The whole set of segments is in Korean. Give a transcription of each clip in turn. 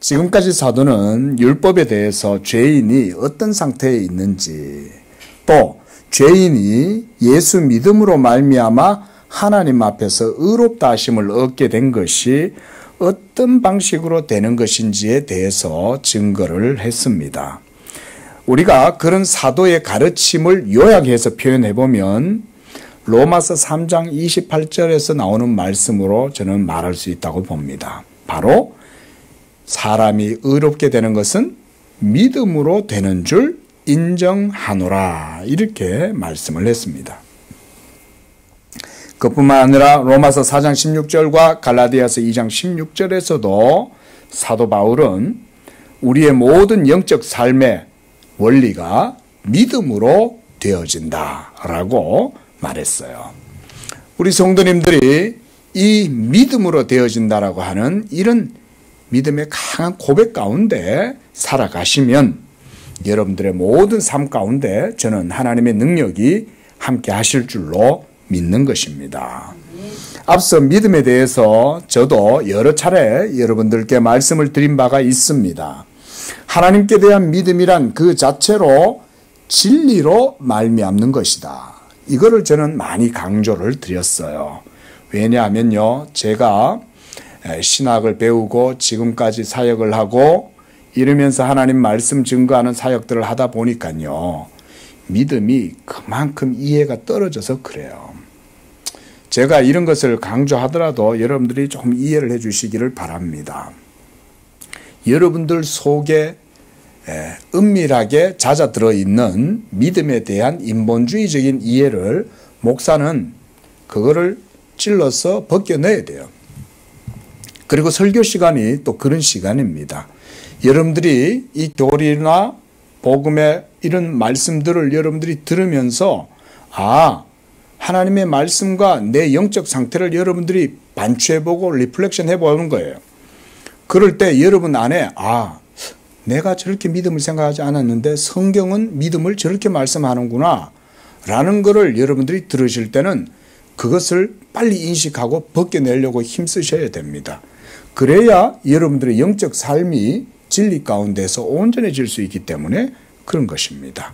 지금까지 사도는 율법에 대해서 죄인이 어떤 상태에 있는지, 또 죄인이 예수 믿음으로 말미암아 하나님 앞에서 의롭다 하심을 얻게 된 것이 어떤 방식으로 되는 것인지에 대해서 증거를 했습니다. 우리가 그런 사도의 가르침을 요약해서 표현해보면 로마서 3장 28절에서 나오는 말씀으로 저는 말할 수 있다고 봅니다. 바로 사람이 의롭게 되는 것은 믿음으로 되는 줄 인정하노라, 이렇게 말씀을 했습니다. 그뿐만 아니라 로마서 4장 16절과 갈라디아서 2장 16절에서도 사도 바울은 우리의 모든 영적 삶의 원리가 믿음으로 되어진다라고 말했어요. 우리 성도님들이 이 믿음으로 되어진다라고 하는 이런 믿음의 강한 고백 가운데 살아가시면 여러분들의 모든 삶 가운데 저는 하나님의 능력이 함께 하실 줄로 믿는 것입니다. 앞서 믿음에 대해서 저도 여러 차례 여러분들께 말씀을 드린 바가 있습니다. 하나님께 대한 믿음이란 그 자체로 진리로 말미암는 것이다. 이거를 저는 많이 강조를 드렸어요. 왜냐하면요, 제가 신학을 배우고 지금까지 사역을 하고 이러면서 하나님 말씀 증거하는 사역들을 하다 보니까요, 믿음이 그만큼 이해가 떨어져서 그래요. 제가 이런 것을 강조하더라도 여러분들이 조금 이해를 해 주시기를 바랍니다. 여러분들 속에 은밀하게 잦아들어 있는 믿음에 대한 인본주의적인 이해를 목사는 그거를 찔러서 벗겨내야 돼요. 그리고 설교 시간이 또 그런 시간입니다. 여러분들이 이 교리나 복음의 이런 말씀들을 여러분들이 들으면서 하나님의 말씀과 내 영적 상태를 여러분들이 반추해보고 리플렉션 해보는 거예요. 그럴 때 여러분 안에 내가 저렇게 믿음을 생각하지 않았는데 성경은 믿음을 저렇게 말씀하는구나 라는 거를 여러분들이 들으실 때는 그것을 빨리 인식하고 벗겨내려고 힘쓰셔야 됩니다. 그래야 여러분들의 영적 삶이 진리 가운데서 온전해질 수 있기 때문에 그런 것입니다.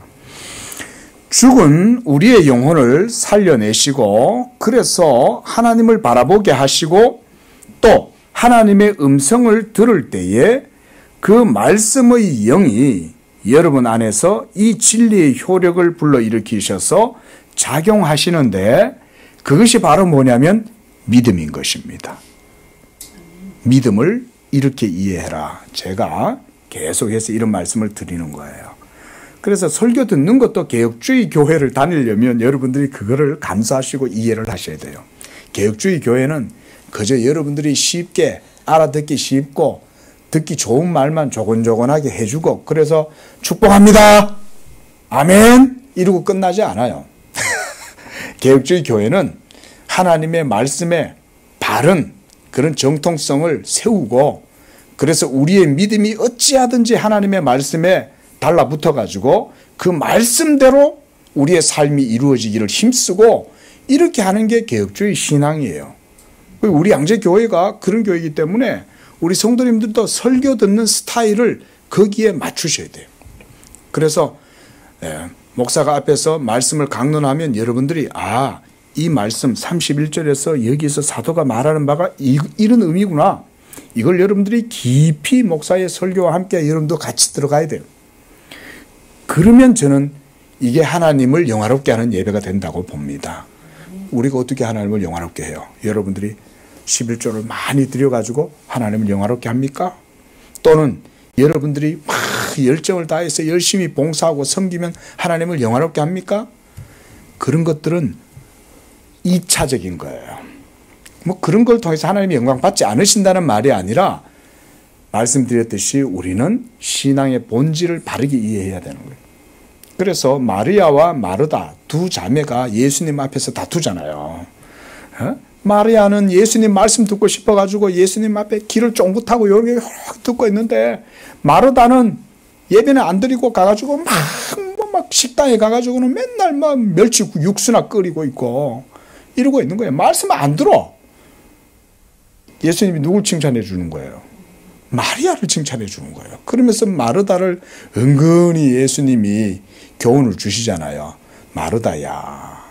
죽은 우리의 영혼을 살려내시고 그래서 하나님을 바라보게 하시고 또 하나님의 음성을 들을 때에 그 말씀의 영이 여러분 안에서 이 진리의 효력을 불러일으키셔서 작용하시는데 그것이 바로 뭐냐면 믿음인 것입니다. 믿음을 이렇게 이해해라. 제가 계속해서 이런 말씀을 드리는 거예요. 그래서 설교 듣는 것도 개혁주의 교회를 다니려면 여러분들이 그거를 감수하시고 이해를 하셔야 돼요. 개혁주의 교회는 그저 여러분들이 쉽게 알아듣기 쉽고 듣기 좋은 말만 조곤조곤하게 해주고 그래서 축복합니다. 아멘. 이러고 끝나지 않아요. 개혁주의 교회는 하나님의 말씀에 바른 그런 정통성을 세우고 그래서 우리의 믿음이 어찌하든지 하나님의 말씀에 달라붙어 가지고 그 말씀대로 우리의 삶이 이루어지기를 힘쓰고 이렇게 하는 게 개혁주의 신앙이에요. 우리 양재교회가 그런 교회이기 때문에 우리 성도님들도 설교 듣는 스타일을 거기에 맞추셔야 돼요. 그래서 목사가 앞에서 말씀을 강론하면 여러분들이 이 말씀 31절에서 여기서 사도가 말하는 바가 이런 의미구나. 이걸 여러분들이 깊이 목사의 설교와 함께 여러분도 같이 들어가야 돼요. 그러면 저는 이게 하나님을 영화롭게 하는 예배가 된다고 봅니다. 우리가 어떻게 하나님을 영화롭게 해요? 여러분들이 11조를 많이 드려가지고 하나님을 영화롭게 합니까? 또는 여러분들이 막 열정을 다해서 열심히 봉사하고 섬기면 하나님을 영화롭게 합니까? 그런 것들은 2차적인 거예요. 그런 걸 통해서 하나님의 영광 받지 않으신다는 말이 아니라 말씀드렸듯이 우리는 신앙의 본질을 바르게 이해해야 되는 거예요. 그래서 마리아와 마르다 두 자매가 예수님 앞에서 다투잖아요. 마리아는 예수님 말씀 듣고 싶어가지고 예수님 앞에 길을 쫑긋하고 이렇게 듣고 있는데 마르다는 예배는 안 드리고 가가지고 막 식당에 가가지고는 맨날 막 멸치 육수나 끓이고 있고 이러고 있는 거예요. 말씀 안 들어. 예수님이 누굴 칭찬해 주는 거예요? 마리아를 칭찬해 주는 거예요. 그러면서 마르다를 은근히 예수님이 교훈을 주시잖아요. 마르다야,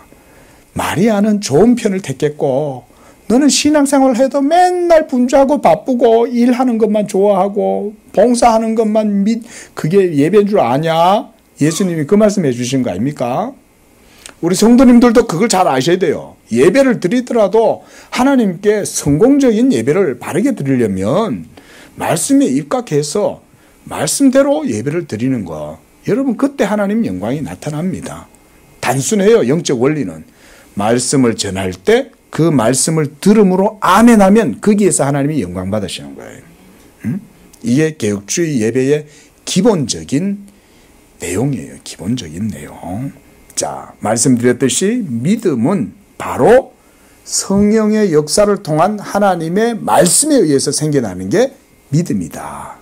마리아는 좋은 편을 택했고 너는 신앙생활을 해도 맨날 분주하고 바쁘고 일하는 것만 좋아하고 봉사하는 것만 그게 예배인 줄 아냐? 예수님이 그 말씀해 주신 거 아닙니까? 우리 성도님들도 그걸 잘 아셔야 돼요. 예배를 드리더라도 하나님께 성공적인 예배를 바르게 드리려면 말씀에 입각해서 말씀대로 예배를 드리는 거. 여러분 그때 하나님 영광이 나타납니다. 단순해요. 영적 원리는. 말씀을 전할 때 그 말씀을 들음으로 아멘하면 거기에서 하나님이 영광 받으시는 거예요. 이게 개혁주의 예배의 기본적인 내용이에요. 기본적인 내용. 자, 말씀드렸듯이 믿음은 바로 성령의 역사를 통한 하나님의 말씀에 의해서 생겨나는 게 믿음이다.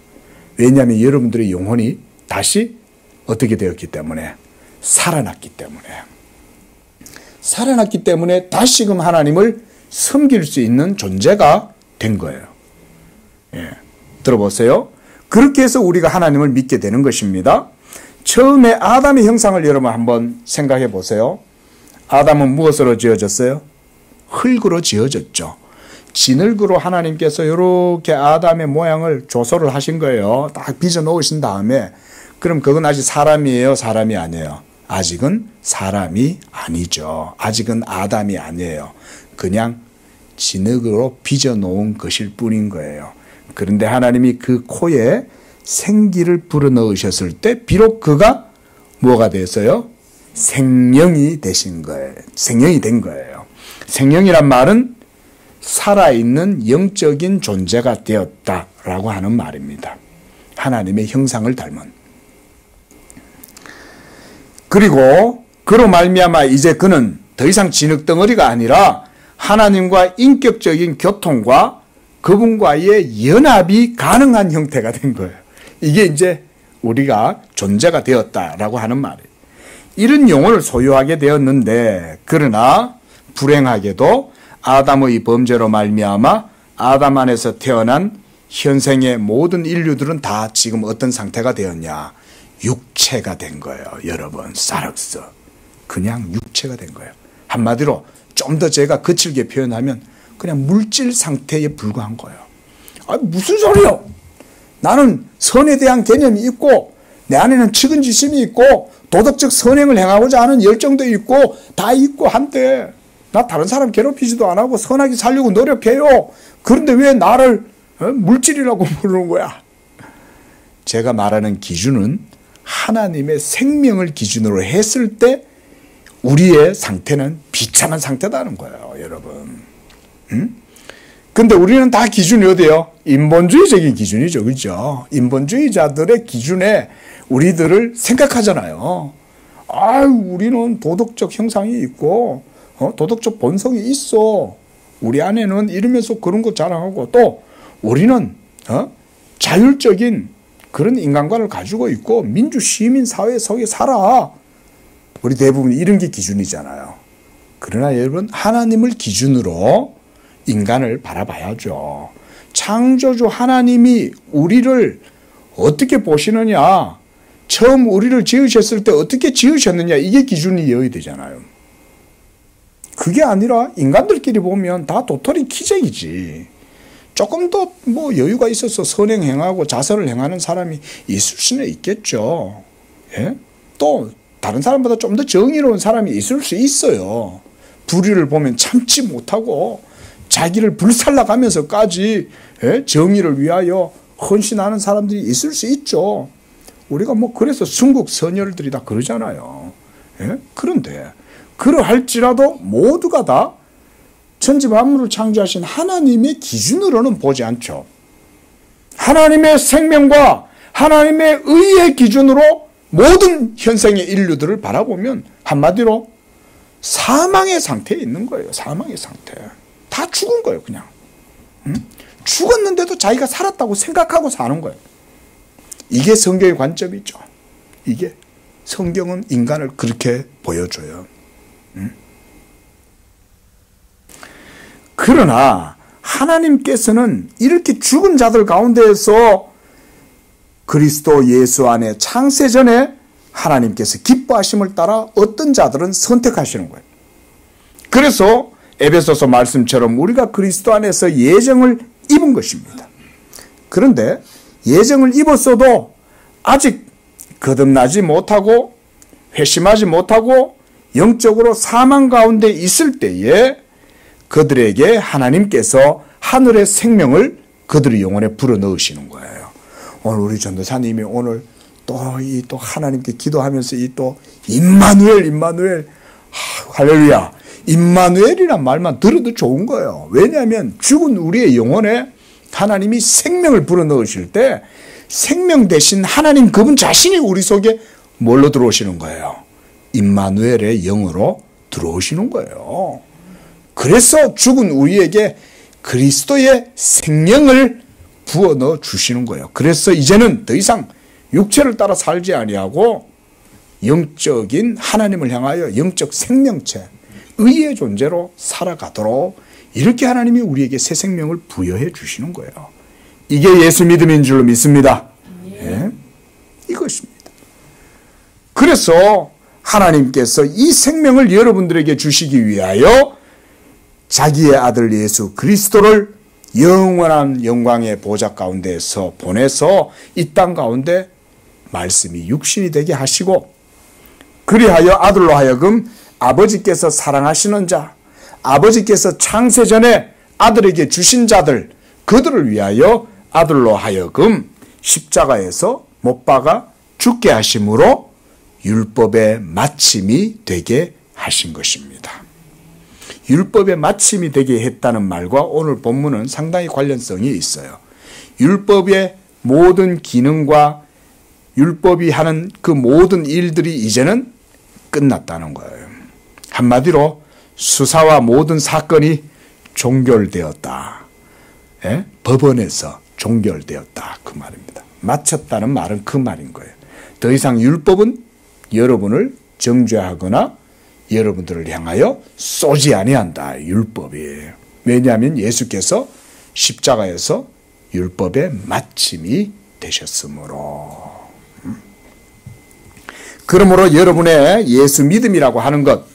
왜냐하면 여러분들의 영혼이 다시 어떻게 되었기 때문에? 살아났기 때문에. 살아났기 때문에 다시금 하나님을 섬길 수 있는 존재가 된 거예요. 예, 들어보세요. 그렇게 해서 우리가 하나님을 믿게 되는 것입니다. 처음에 아담의 형상을 여러분 한번 생각해 보세요. 아담은 무엇으로 지어졌어요? 흙으로 지어졌죠. 진흙으로 하나님께서 이렇게 아담의 모양을 조소를 하신 거예요. 딱 빚어 놓으신 다음에 그럼 그건 아직 사람이에요? 사람이 아니에요? 아직은 사람이 아니죠. 아직은 아담이 아니에요. 그냥 진흙으로 빚어 놓은 것일 뿐인 거예요. 그런데 하나님이 그 코에 생기를 불어넣으셨을 때 비록 그가 뭐가 됐어요? 생명이 되신 거예요. 생명이 된 거예요. 생명이란 말은 살아있는 영적인 존재가 되었다라고 하는 말입니다. 하나님의 형상을 닮은. 그리고 그로 말미암아 이제 그는 더 이상 진흙덩어리가 아니라 하나님과 인격적인 교통과 그분과의 연합이 가능한 형태가 된 거예요. 이게 이제 우리가 존재가 되었다라고 하는 말이에요. 이런 영혼을 소유하게 되었는데 그러나 불행하게도 아담의 범죄로 말미암아 아담 안에서 태어난 현생의 모든 인류들은 다 지금 어떤 상태가 되었냐? 육체가 된 거예요. 여러분, 사륵스. 그냥 육체가 된 거예요. 한마디로 좀 더 제가 거칠게 표현하면 그냥 물질 상태에 불과한 거예요. 아, 무슨 소리요? 나는 선에 대한 개념이 있고 내 안에는 측은지심이 있고 도덕적 선행을 행하고자 하는 열정도 있고 다 있고 한데 나 다른 사람 괴롭히지도 안 하고 선하게 살려고 노력해요. 그런데 왜 나를 물질이라고 부르는 거야? 제가 말하는 기준은 하나님의 생명을 기준으로 했을 때 우리의 상태는 비참한 상태다는 거예요, 여러분. 근데 우리는 다 기준이 어디예요? 인본주의적인 기준이죠, 그죠? 인본주의자들의 기준에 우리들을 생각하잖아요. 우리는 도덕적 형상이 있고, 도덕적 본성이 있어. 우리 안에는 이러면서 그런 거 자랑하고, 또 우리는 자율적인 그런 인간관을 가지고 있고 민주 시민 사회 속에 살아. 우리 대부분 이런 게 기준이잖아요. 그러나 여러분 하나님을 기준으로 인간을 바라봐야죠. 창조주 하나님이 우리를 어떻게 보시느냐, 처음 우리를 지으셨을 때 어떻게 지으셨느냐, 이게 기준이어야 되잖아요. 그게 아니라 인간들끼리 보면 다 도토리 키재기지. 조금 더 뭐 여유가 있어서 선행 행하고 자선을 행하는 사람이 있을 수는 있겠죠. 예? 또 다른 사람보다 좀 더 정의로운 사람이 있을 수 있어요. 불의를 보면 참지 못하고 자기를 불살라가면서까지 정의를 위하여 헌신하는 사람들이 있을 수 있죠. 우리가 뭐 그래서 순국 선열들이 다 그러잖아요. 예? 그런데 그러할지라도 모두가 다 천지 만물을 창조하신 하나님의 기준으로는 보지 않죠. 하나님의 생명과 하나님의 의의 기준으로 모든 현생의 인류들을 바라보면 한마디로 사망의 상태에 있는 거예요. 사망의 상태. 다 죽은 거예요, 그냥. 죽었는데도 자기가 살았다고 생각하고 사는 거예요. 이게 성경의 관점이죠. 이게 성경은 인간을 그렇게 보여줘요. 그러나 하나님께서는 이렇게 죽은 자들 가운데에서 그리스도 예수 안에 창세 전에 하나님께서 기뻐하심을 따라 어떤 자들은 선택하시는 거예요. 그래서 에베소서 말씀처럼 우리가 그리스도 안에서 예정을 입은 것입니다. 그런데 예정을 입었어도 아직 거듭나지 못하고 회심하지 못하고 영적으로 사망 가운데 있을 때에 그들에게 하나님께서 하늘의 생명을 그들의 영혼에 불어넣으시는 거예요. 오늘 우리 전도사님이 오늘 또 하나님께 기도하면서 또 임마누엘 할렐루야, 임마누엘이란 말만 들어도 좋은 거예요. 왜냐하면 죽은 우리의 영혼에 하나님이 생명을 불어넣으실 때 생명 대신 하나님 그분 자신이 우리 속에 뭘로 들어오시는 거예요? 임마누엘의 영으로 들어오시는 거예요. 그래서 죽은 우리에게 그리스도의 생명을 부어넣어 주시는 거예요. 그래서 이제는 더 이상 육체를 따라 살지 아니하고 영적인 하나님을 향하여 영적 생명체, 의의 존재로 살아가도록 이렇게 하나님이 우리에게 새 생명을 부여해 주시는 거예요. 이게 예수 믿음인 줄로 믿습니다. 예? 이것입니다. 그래서 하나님께서 이 생명을 여러분들에게 주시기 위하여 자기의 아들 예수 그리스도를 영원한 영광의 보좌 가운데에서 보내서 이 땅 가운데 말씀이 육신이 되게 하시고, 그리하여 아들로 하여금 아버지께서 사랑하시는 자, 아버지께서 창세전에 아들에게 주신 자들, 그들을 위하여 아들로 하여금 십자가에서 못 박아 죽게 하심으로 율법의 마침이 되게 하신 것입니다. 율법의 마침이 되게 했다는 말과 오늘 본문은 상당히 관련성이 있어요. 율법의 모든 기능과 율법이 하는 그 모든 일들이 이제는 끝났다는 거예요. 한마디로 수사와 모든 사건이 종결되었다. 예? 법원에서 종결되었다. 그 말입니다. 마쳤다는 말은 그 말인 거예요. 더 이상 율법은 여러분을 정죄하거나 여러분들을 향하여 쏘지 아니한다. 율법이에요. 왜냐하면 예수께서 십자가에서 율법의 마침이 되셨으므로. 그러므로 여러분의 예수 믿음이라고 하는 것,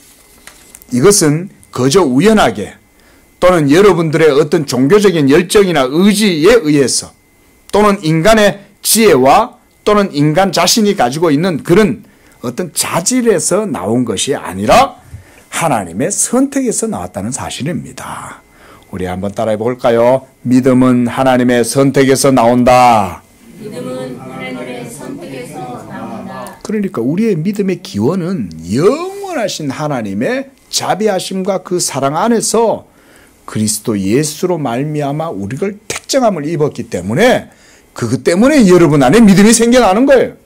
이것은 그저 우연하게 또는 여러분들의 어떤 종교적인 열정이나 의지에 의해서 또는 인간의 지혜와 또는 인간 자신이 가지고 있는 그런 어떤 자질에서 나온 것이 아니라 하나님의 선택에서 나왔다는 사실입니다. 우리 한번 따라해 볼까요? 믿음은 하나님의 선택에서 나온다. 믿음은 하나님의 선택에서 나온다. 그러니까 우리의 믿음의 기원은 영원하신 하나님의 자비하심과 그 사랑 안에서 그리스도 예수로 말미암아 우리를 택정함을 입었기 때문에 그것 때문에 여러분 안에 믿음이 생겨나는 거예요.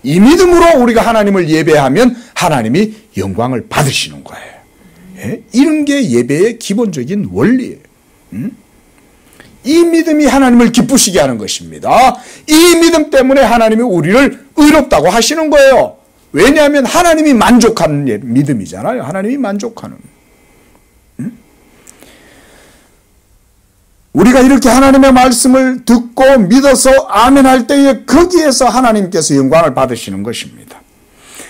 이 믿음으로 우리가 하나님을 예배하면 하나님이 영광을 받으시는 거예요. 예? 이런 게 예배의 기본적인 원리예요. 이 믿음이 하나님을 기쁘시게 하는 것입니다. 이 믿음 때문에 하나님이 우리를 의롭다고 하시는 거예요. 왜냐하면 하나님이 만족하는 믿음이잖아요. 하나님이 만족하는. 우리가 이렇게 하나님의 말씀을 듣고 믿어서 아멘 할 때에 거기에서 하나님께서 영광을 받으시는 것입니다.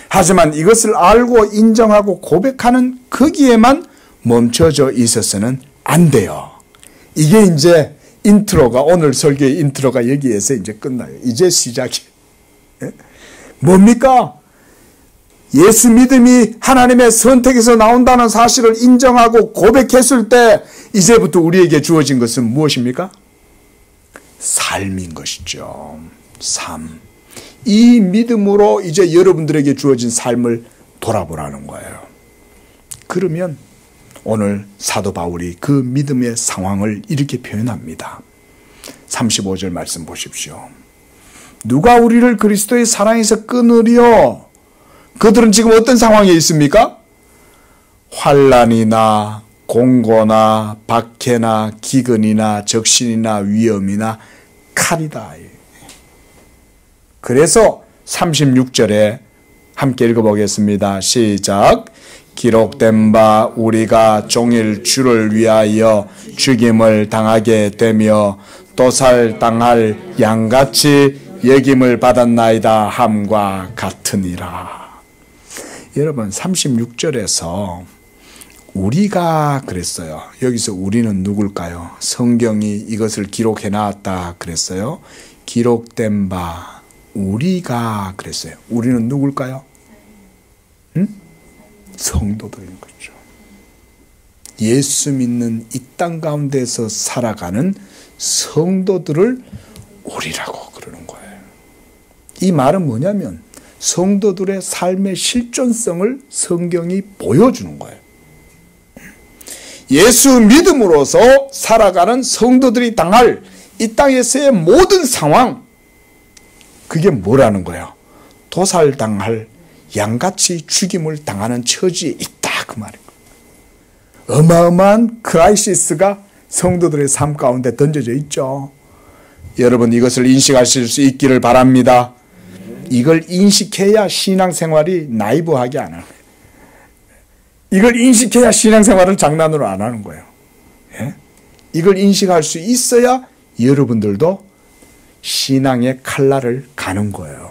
하지만 이것을 알고 인정하고 고백하는 거기에만 멈춰져 있어서는 안 돼요. 이게 이제 인트로가, 오늘 설교의 인트로가 여기에서 이제 끝나요. 이제 시작이. 뭡니까? 예수 믿음이 하나님의 선택에서 나온다는 사실을 인정하고 고백했을 때 이제부터 우리에게 주어진 것은 무엇입니까? 삶인 것이죠. 삶. 이 믿음으로 이제 여러분들에게 주어진 삶을 돌아보라는 거예요. 그러면 오늘 사도 바울이 그 믿음의 상황을 이렇게 표현합니다. 35절 말씀 보십시오. 누가 우리를 그리스도의 사랑에서 끊으리요? 그들은 지금 어떤 상황에 있습니까? 환난이나 공고나 박해나 기근이나 적신이나 위험이나 칼이다. 그래서 36절에 함께 읽어보겠습니다. 시작. 기록된 바 우리가 종일 주를 위하여 죽임을 당하게 되며 도살당할 양같이 여김을 받았나이다 함과 같으니라. 여러분 36절에서 우리가 그랬어요. 여기서 우리는 누굴까요? 성경이 이것을 기록해 놨다 그랬어요. 기록된 바 우리가 그랬어요. 우리는 누굴까요? 응? 성도들인 거죠. 예수 믿는 이 땅 가운데서 살아가는 성도들을 우리라고 그러는 거예요. 이 말은 뭐냐면 성도들의 삶의 실존성을 성경이 보여주는 거예요. 예수 믿음으로서 살아가는 성도들이 당할 이 땅에서의 모든 상황, 그게 뭐라는 거예요? 도살당할 양같이 죽임을 당하는 처지에 있다 그 말이에요. 어마어마한 크라이시스가 성도들의 삶 가운데 던져져 있죠. 여러분 이것을 인식하실 수 있기를 바랍니다. 이걸 인식해야 신앙생활이 나이브하게 안 하는 거예요. 이걸 인식해야 신앙생활을 장난으로 안 하는 거예요. 예? 이걸 인식할 수 있어야 여러분들도 신앙의 칼날을 가는 거예요.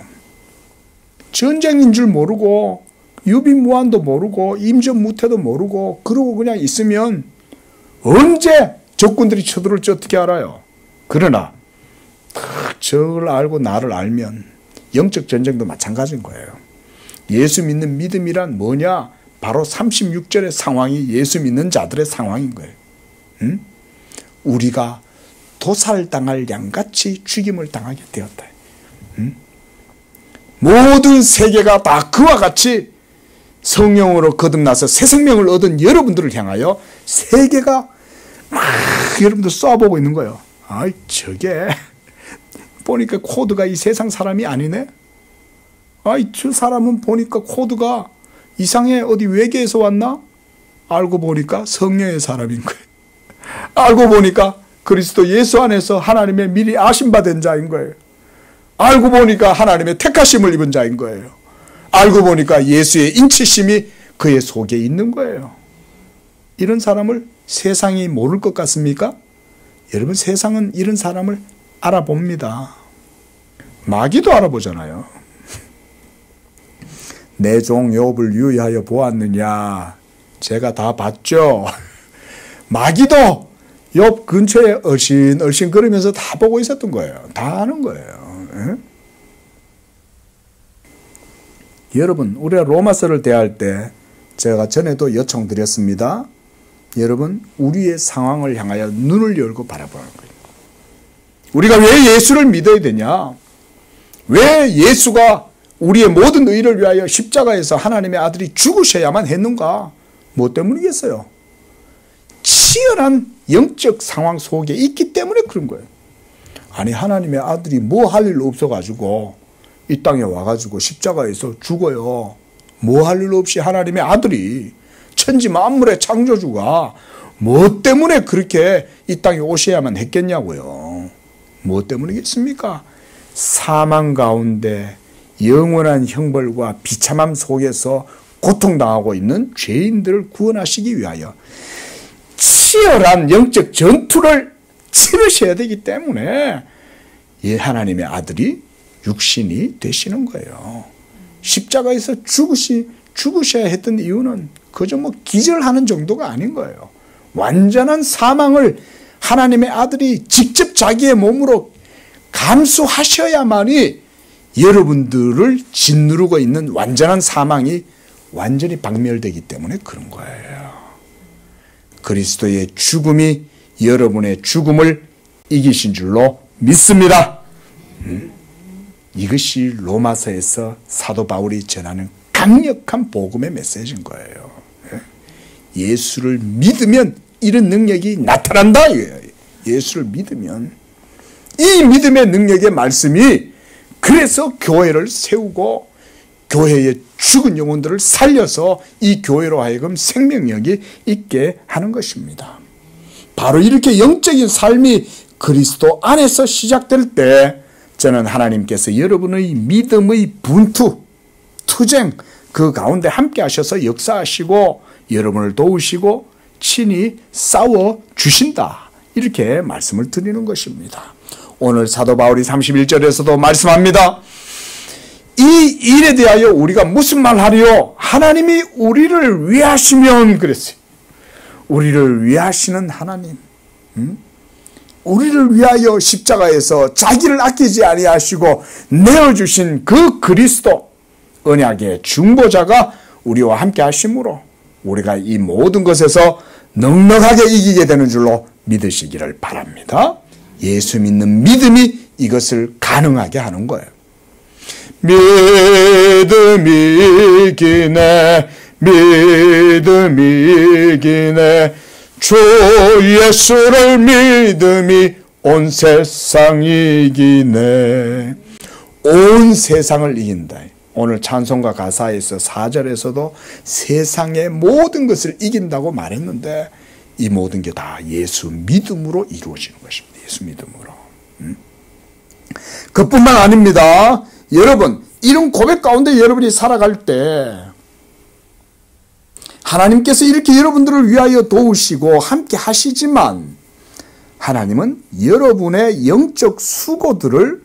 전쟁인 줄 모르고 유비무환도 모르고 임전무태도 모르고 그러고 그냥 있으면 언제 적군들이 쳐들어올지 어떻게 알아요? 그러나 저를 알고 나를 알면 영적 전쟁도 마찬가지인 거예요. 예수 믿는 믿음이란 뭐냐? 바로 36절의 상황이 예수 믿는 자들의 상황인 거예요. 응? 우리가 도살당할 양같이 죽임을 당하게 되었다. 응? 모든 세계가 다 그와 같이 성령으로 거듭나서 새 생명을 얻은 여러분들을 향하여 세계가 막 여러분들 쏴보고 있는 거예요. 아이 저게 보니까 코드가 이 세상 사람이 아니네. 아이 저 사람은 보니까 코드가 이상해. 어디 외계에서 왔나? 알고 보니까 성령의 사람인 거예요. 알고 보니까 그리스도 예수 안에서 하나님의 미리 아심받은 자인 거예요. 알고 보니까 하나님의 택하심을 입은 자인 거예요. 알고 보니까 예수의 인치심이 그의 속에 있는 거예요. 이런 사람을 세상이 모를 것 같습니까? 여러분 세상은 이런 사람을 알아봅니다. 마귀도 알아보잖아요. 내 종 욥을 유의하여 보았느냐? 제가 다 봤죠. 마귀도 욥 근처에 얼씬얼씬 걸으면서 다 보고 있었던 거예요. 다 아는 거예요. 에? 여러분 우리가 로마서를 대할 때 제가 전에도 요청드렸습니다. 여러분 우리의 상황을 향하여 눈을 열고 바라보는 거예요. 우리가 왜 예수를 믿어야 되냐? 왜 예수가 우리의 모든 의를 위하여 십자가에서 하나님의 아들이 죽으셔야만 했는가? 뭐 때문이겠어요? 치열한 영적 상황 속에 있기 때문에 그런 거예요. 아니 하나님의 아들이 뭐 할 일 없어가지고 이 땅에 와가지고 십자가에서 죽어요. 뭐 할 일 없이 하나님의 아들이 천지 만물의 창조주가 뭐 때문에 그렇게 이 땅에 오셔야만 했겠냐고요. 뭐 때문이겠습니까? 사망 가운데 영원한 형벌과 비참함 속에서 고통당하고 있는 죄인들을 구원하시기 위하여 치열한 영적 전투를 치르셔야 되기 때문에 이 하나님의 아들이 육신이 되시는 거예요. 십자가에서 죽으셔야 했던 이유는 그저 뭐 기절하는 정도가 아닌 거예요. 완전한 사망을 하나님의 아들이 직접 자기의 몸으로 감수하셔야만이 여러분들을 짓누르고 있는 완전한 사망이 완전히 박멸되기 때문에 그런 거예요. 그리스도의 죽음이 여러분의 죽음을 이기신 줄로 믿습니다. 이것이 로마서에서 사도 바울이 전하는 강력한 복음의 메시지인 거예요. 예수를 믿으면 이런 능력이 나타난다 이거예요. 예수를 믿으면 이 믿음의 능력의 말씀이 그래서 교회를 세우고 교회의 죽은 영혼들을 살려서 이 교회로 하여금 생명력이 있게 하는 것입니다. 바로 이렇게 영적인 삶이 그리스도 안에서 시작될 때 저는 하나님께서 여러분의 믿음의 분투, 투쟁 그 가운데 함께 하셔서 역사하시고 여러분을 도우시고 친히 싸워 주신다. 이렇게 말씀을 드리는 것입니다. 오늘 사도 바울이 31절에서도 말씀합니다. 이 일에 대하여 우리가 무슨 말 하리요? 하나님이 우리를 위하시면 그랬어요. 우리를 위하시는 하나님. 우리를 위하여 십자가에서 자기를 아끼지 아니하시고 내어주신 그 그리스도 언약의 중보자가 우리와 함께 하심으로 우리가 이 모든 것에서 넉넉하게 이기게 되는 줄로 믿으시기를 바랍니다. 예수 믿는 믿음이 이것을 가능하게 하는 거예요. 믿음이 이기네, 믿음이 이기네, 주 예수를 믿음이 온 세상 이기네. 온 세상을 이긴다. 오늘 찬송가 가사에서 4절에서도 세상의 모든 것을 이긴다고 말했는데 이 모든 게 다 예수 믿음으로 이루어지는 것입니다. 예수 믿음으로. 그뿐만 아닙니다. 여러분, 이런 고백 가운데 여러분이 살아갈 때 하나님께서 이렇게 여러분들을 위하여 도우시고 함께 하시지만 하나님은 여러분의 영적 수고들을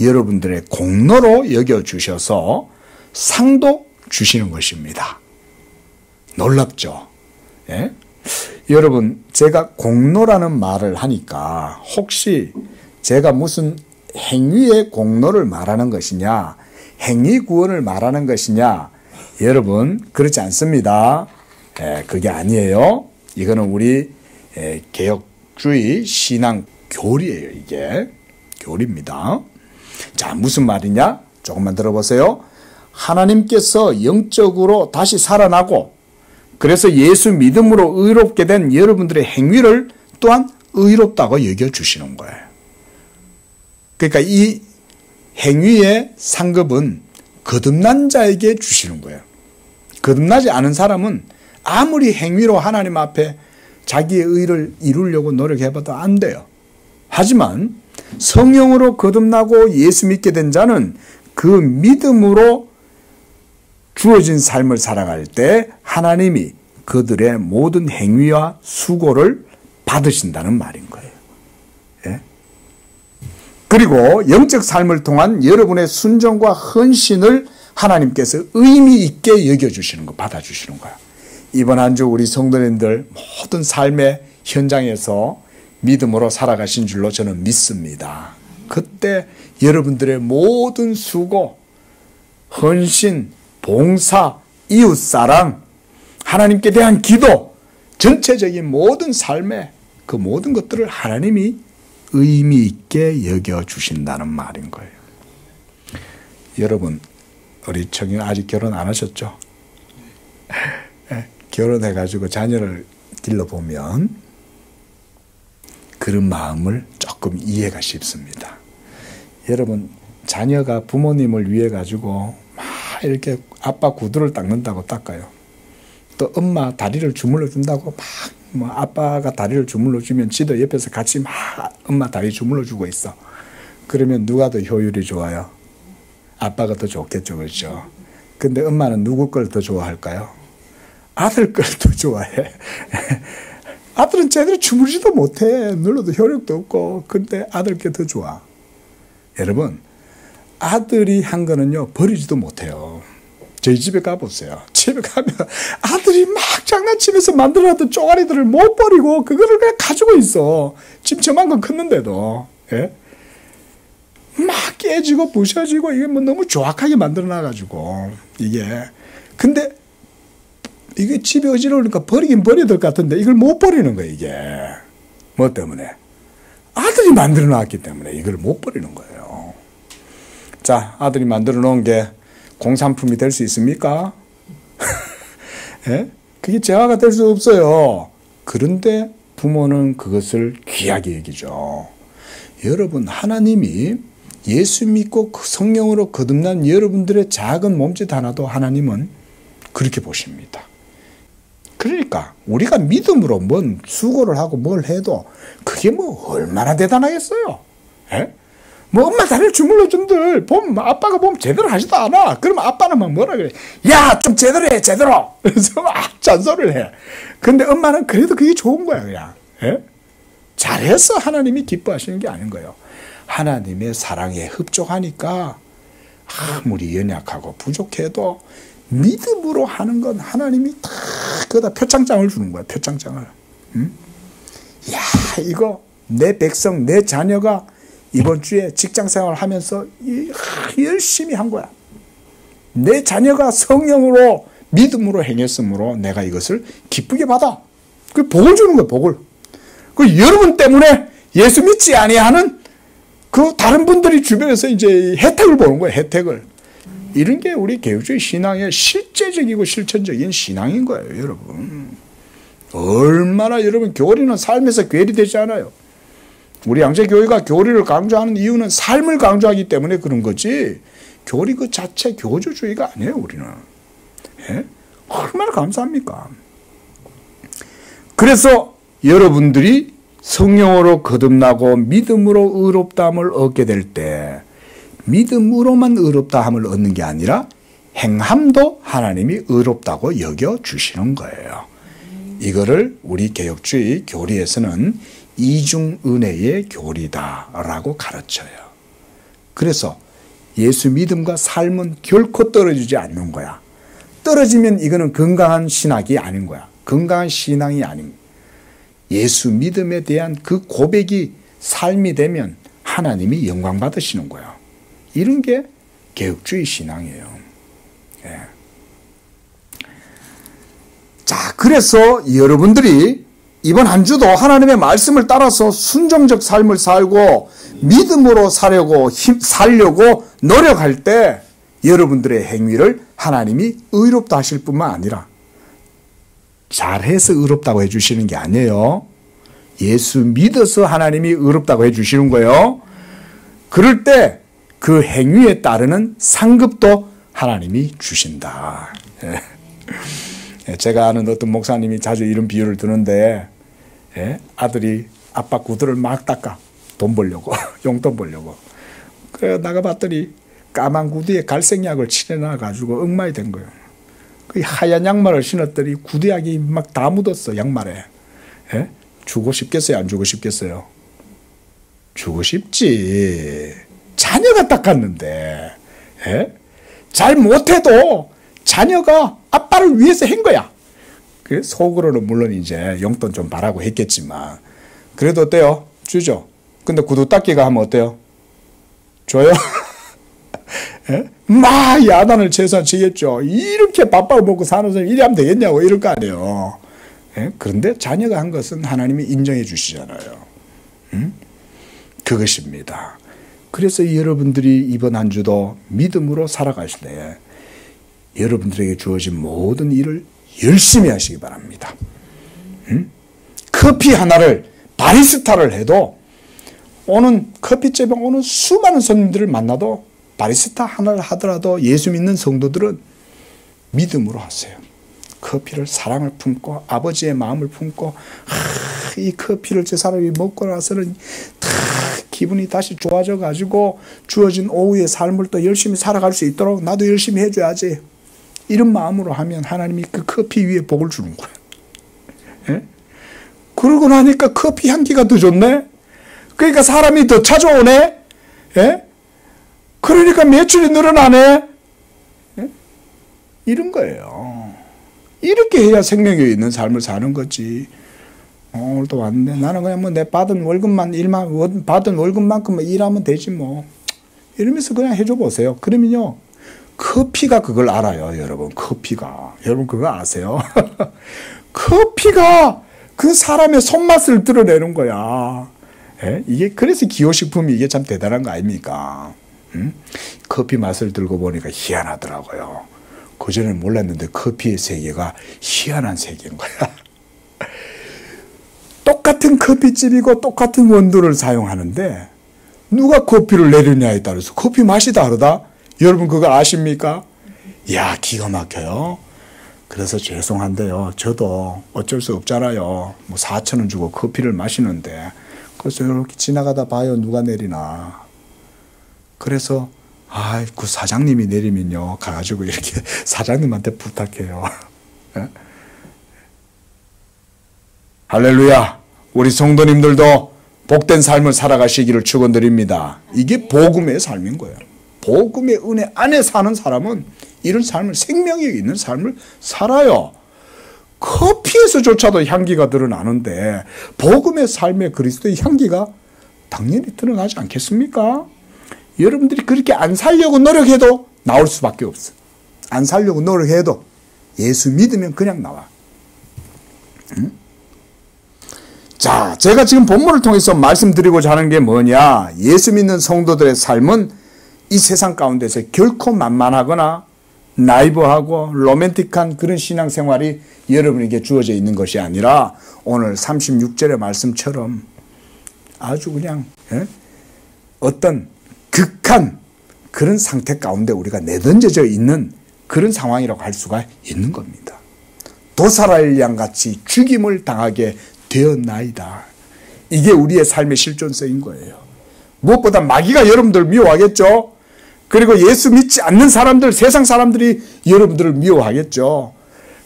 여러분들의 공로로 여겨주셔서 상도 주시는 것입니다. 놀랍죠? 예? 여러분, 제가 공로라는 말을 하니까 혹시 제가 무슨 행위의 공로를 말하는 것이냐, 행위 구원을 말하는 것이냐, 여러분 그렇지 않습니다. 그게 아니에요. 이거는 우리 개혁주의 신앙 교리예요. 이게 교리입니다. 자, 무슨 말이냐? 조금만 들어보세요. 하나님께서 영적으로 다시 살아나고 그래서 예수 믿음으로 의롭게 된 여러분들의 행위를 또한 의롭다고 여겨주시는 거예요. 그러니까 이 행위의 상급은 거듭난 자에게 주시는 거예요. 거듭나지 않은 사람은 아무리 행위로 하나님 앞에 자기의 의를 이루려고 노력해봐도 안 돼요. 하지만 성령으로 거듭나고 예수 믿게 된 자는 그 믿음으로 주어진 삶을 살아갈 때 하나님이 그들의 모든 행위와 수고를 받으신다는 말인 거예요. 예? 그리고 영적 삶을 통한 여러분의 순종과 헌신을 하나님께서 의미 있게 여겨주시는 거, 받아주시는 거야. 이번 한 주 우리 성도님들 모든 삶의 현장에서 믿음으로 살아가신 줄로 저는 믿습니다. 그때 여러분들의 모든 수고, 헌신, 봉사, 이웃사랑, 하나님께 대한 기도, 전체적인 모든 삶의 그 모든 것들을 하나님이 의미 있게 여겨주신다는 말인 거예요. 여러분, 우리 청년 아직 결혼 안 하셨죠? 결혼해가지고 자녀를 길러보면 그런 마음을 조금 이해가 쉽습니다. 여러분, 자녀가 부모님을 위해 가지고 막 이렇게 아빠 구두를 닦는다고 닦아요. 또 엄마 다리를 주물러 준다고 막 뭐 아빠가 다리를 주물러 주면 지도 옆에서 같이 막 엄마 다리 주물러 주고 있어. 그러면 누가 더 효율이 좋아요? 아빠가 더 좋겠죠, 그렇죠? 근데 엄마는 누구 걸 더 좋아할까요? 아들 걸 더 좋아해. 아들은 제대로 주무르지도 못해. 눌러도 효력도 없고. 근데 아들 게 더 좋아. 여러분, 아들이 한 거는요, 버리지도 못해요. 저희 집에 가보세요. 집에 가면 아들이 막 장난치면서 만들어놨던 쪼가리들을 못 버리고 그거를 그냥 가지고 있어. 집 저만큼 컸는데도. 예? 막 깨지고 부셔지고 이게 뭐 너무 조악하게 만들어놔가지고 이게. 근데 이게 집이 어지러우니까 버리긴 버려야 될 것 같은데 이걸 못 버리는 거예요, 이게. 뭐 때문에? 아들이 만들어 놨기 때문에 이걸 못 버리는 거예요. 자, 아들이 만들어 놓은 게 공산품이 될 수 있습니까? 예? 그게 재화가 될 수 없어요. 그런데 부모는 그것을 귀하게 여기죠. 여러분, 하나님이 예수 믿고 성령으로 거듭난 여러분들의 작은 몸짓 하나도 하나님은 그렇게 보십니다. 그러니까 우리가 믿음으로 뭔 수고를 하고 뭘 해도 그게 뭐 얼마나 대단하겠어요. 예? 뭐 엄마 다리를 주물러준들 보면 아빠가 보면 제대로 하지도 않아. 그러면 아빠는 막 뭐라 그래. 야, 좀 제대로 해, 제대로. 그래서 막 잔소리를 해. 근데 엄마는 그래도 그게 좋은 거야, 그냥. 예? 잘해서 하나님이 기뻐하시는 게 아닌 거예요. 하나님의 사랑에 흡족하니까 아무리 연약하고 부족해도 믿음으로 하는 건 하나님이 다 거기다 표창장을 주는 거야, 표창장을. 응? 야, 이거 내 백성, 내 자녀가 이번 주에 직장생활을 하면서 열심히 한 거야. 내 자녀가 성령으로 믿음으로 행했으므로 내가 이것을 기쁘게 받아. 그 복을 주는 거야, 복을. 그 여러분 때문에 예수 믿지 아니하는 그 다른 분들이 주변에서 이제 혜택을 보는 거예요, 혜택을. 이런 게 우리 개혁주의 신앙의 실제적이고 실천적인 신앙인 거예요, 여러분. 얼마나 여러분 교리는 삶에서 괴리되지 않아요. 우리 양재교회가 교리를 강조하는 이유는 삶을 강조하기 때문에 그런 거지 교리 그 자체 교주주의가 아니에요, 우리는. 예? 얼마나 감사합니까? 그래서 여러분들이 성령으로 거듭나고 믿음으로 의롭다함을 얻게 될 때 믿음으로만 의롭다함을 얻는 게 아니라 행함도 하나님이 의롭다고 여겨주시는 거예요. 이거를 우리 개혁주의 교리에서는 이중은혜의 교리다라고 가르쳐요. 그래서 예수 믿음과 삶은 결코 떨어지지 않는 거야. 떨어지면 이거는 건강한 신학이 아닌 거야. 건강한 신앙이 아닌 거야. 예수 믿음에 대한 그 고백이 삶이 되면 하나님이 영광 받으시는 거야. 이런 게 개혁주의 신앙이에요. 예. 자, 그래서 여러분들이 이번 한 주도 하나님의 말씀을 따라서 순종적 삶을 살고 믿음으로 살려고 노력할 때 여러분들의 행위를 하나님이 의롭다 하실 뿐만 아니라 잘해서 의롭다고 해주시는 게 아니에요. 예수 믿어서 하나님이 의롭다고 해주시는 거예요. 그럴 때 그 행위에 따르는 상급도 하나님이 주신다. 제가 아는 어떤 목사님이 자주 이런 비유를 드는데 아들이 아빠 구두를 막 닦아. 돈 벌려고. 용돈 벌려고. 그래 나가봤더니 까만 구두에 갈색약을 칠해놔가지고 엉망이 된 거예요. 그 하얀 양말을 신었더니 구두약이 막 다 묻었어, 양말에. 주고 싶겠어요? 안 주고 싶겠어요? 주고 싶지. 자녀가 닦았는데. 잘 못해도 자녀가 아빠를 위해서 한 거야. 속으로는 물론 이제 용돈 좀 바라고 했겠지만 그래도 어때요? 주죠. 근데 구두 닦기가 하면 어때요? 줘요? 막 야단을 최소한 치겠죠. 이렇게 밥밥 먹고 사는 사람이 이래 하면 되겠냐고 이럴 거 아니에요. 그런데 자녀가 한 것은 하나님이 인정해 주시잖아요. 그것입니다. 그래서 여러분들이 이번 한 주도 믿음으로 살아가실 때 여러분들에게 주어진 모든 일을 열심히 하시기 바랍니다. 커피 하나를 바리스타를 해도 오는 커피집에 오는 수많은 손님들을 만나도 바리스타 하나를 하더라도 예수 믿는 성도들은 믿음으로 하세요. 커피를 사랑을 품고 아버지의 마음을 품고 이 커피를 저 사람이 먹고 나서는 기분이 다시 좋아져 가지고 주어진 오후의 삶을 또 열심히 살아갈 수 있도록 나도 열심히 해줘야지. 이런 마음으로 하면 하나님이 그 커피 위에 복을 주는 거예요. 그러고 나니까 커피 향기가 더 좋네. 그러니까 사람이 더 찾아오네. 그러니까 매출이 늘어나네. 이런 거예요. 이렇게 해야 생명이 있는 삶을 사는 거지. 오늘도 왔는데 나는 그냥 뭐 내 받은 월급만 받은 월급만큼만 일하면 되지 뭐. 이러면서 그냥 해줘 보세요. 그러면요. 커피가 그걸 알아요, 여러분. 커피가. 여러분 그거 아세요? 커피가 그 사람의 손맛을 드러내는 거야. 이게 그래서 기호식품이 이게 참 대단한 거 아닙니까? 커피 맛을 들고 보니까 희한하더라고요. 그전에는 몰랐는데 커피의 세계가 희한한 세계인 거야. 똑같은 커피집이고 똑같은 원두를 사용하는데 누가 커피를 내리냐에 따라서 커피 맛이 다르다? 여러분 그거 아십니까? 이야 기가 막혀요. 그래서 죄송한데요. 저도 어쩔 수 없잖아요. 뭐 4,000원 주고 커피를 마시는데 그래서 이렇게 지나가다 봐요. 누가 내리나. 그래서 그 사장님이 내리면요 가가지고 이렇게 사장님한테 부탁해요. 할렐루야. 우리 성도님들도 복된 삶을 살아가시기를 축원드립니다. 이게 복음의 삶인 거예요. 복음의 은혜 안에 사는 사람은 이런 삶을, 생명이 있는 삶을 살아요. 커피에서조차도 향기가 드러나는데 복음의 삶에 그리스도의 향기가 당연히 드러나지 않겠습니까? 여러분들이 그렇게 안 살려고 노력해도 나올 수밖에 없어. 안 살려고 노력해도 예수 믿으면 그냥 나와. 응? 자, 제가 지금 본문을 통해서 말씀드리고자 하는 게 뭐냐? 예수 믿는 성도들의 삶은 이 세상 가운데서 결코 만만하거나 나이브하고 로맨틱한 그런 신앙생활이 여러분에게 주어져 있는 것이 아니라 오늘 36절의 말씀처럼 아주 그냥 어떤 극한 그런 상태 가운데 우리가 내던져져 있는 그런 상황이라고 할 수가 있는 겁니다. 도사라엘 양같이 죽임을 당하게 되었나이다. 이게 우리의 삶의 실존성인 거예요. 무엇보다 마귀가 여러분들 미워하겠죠. 그리고 예수 믿지 않는 사람들, 세상 사람들이 여러분들을 미워하겠죠.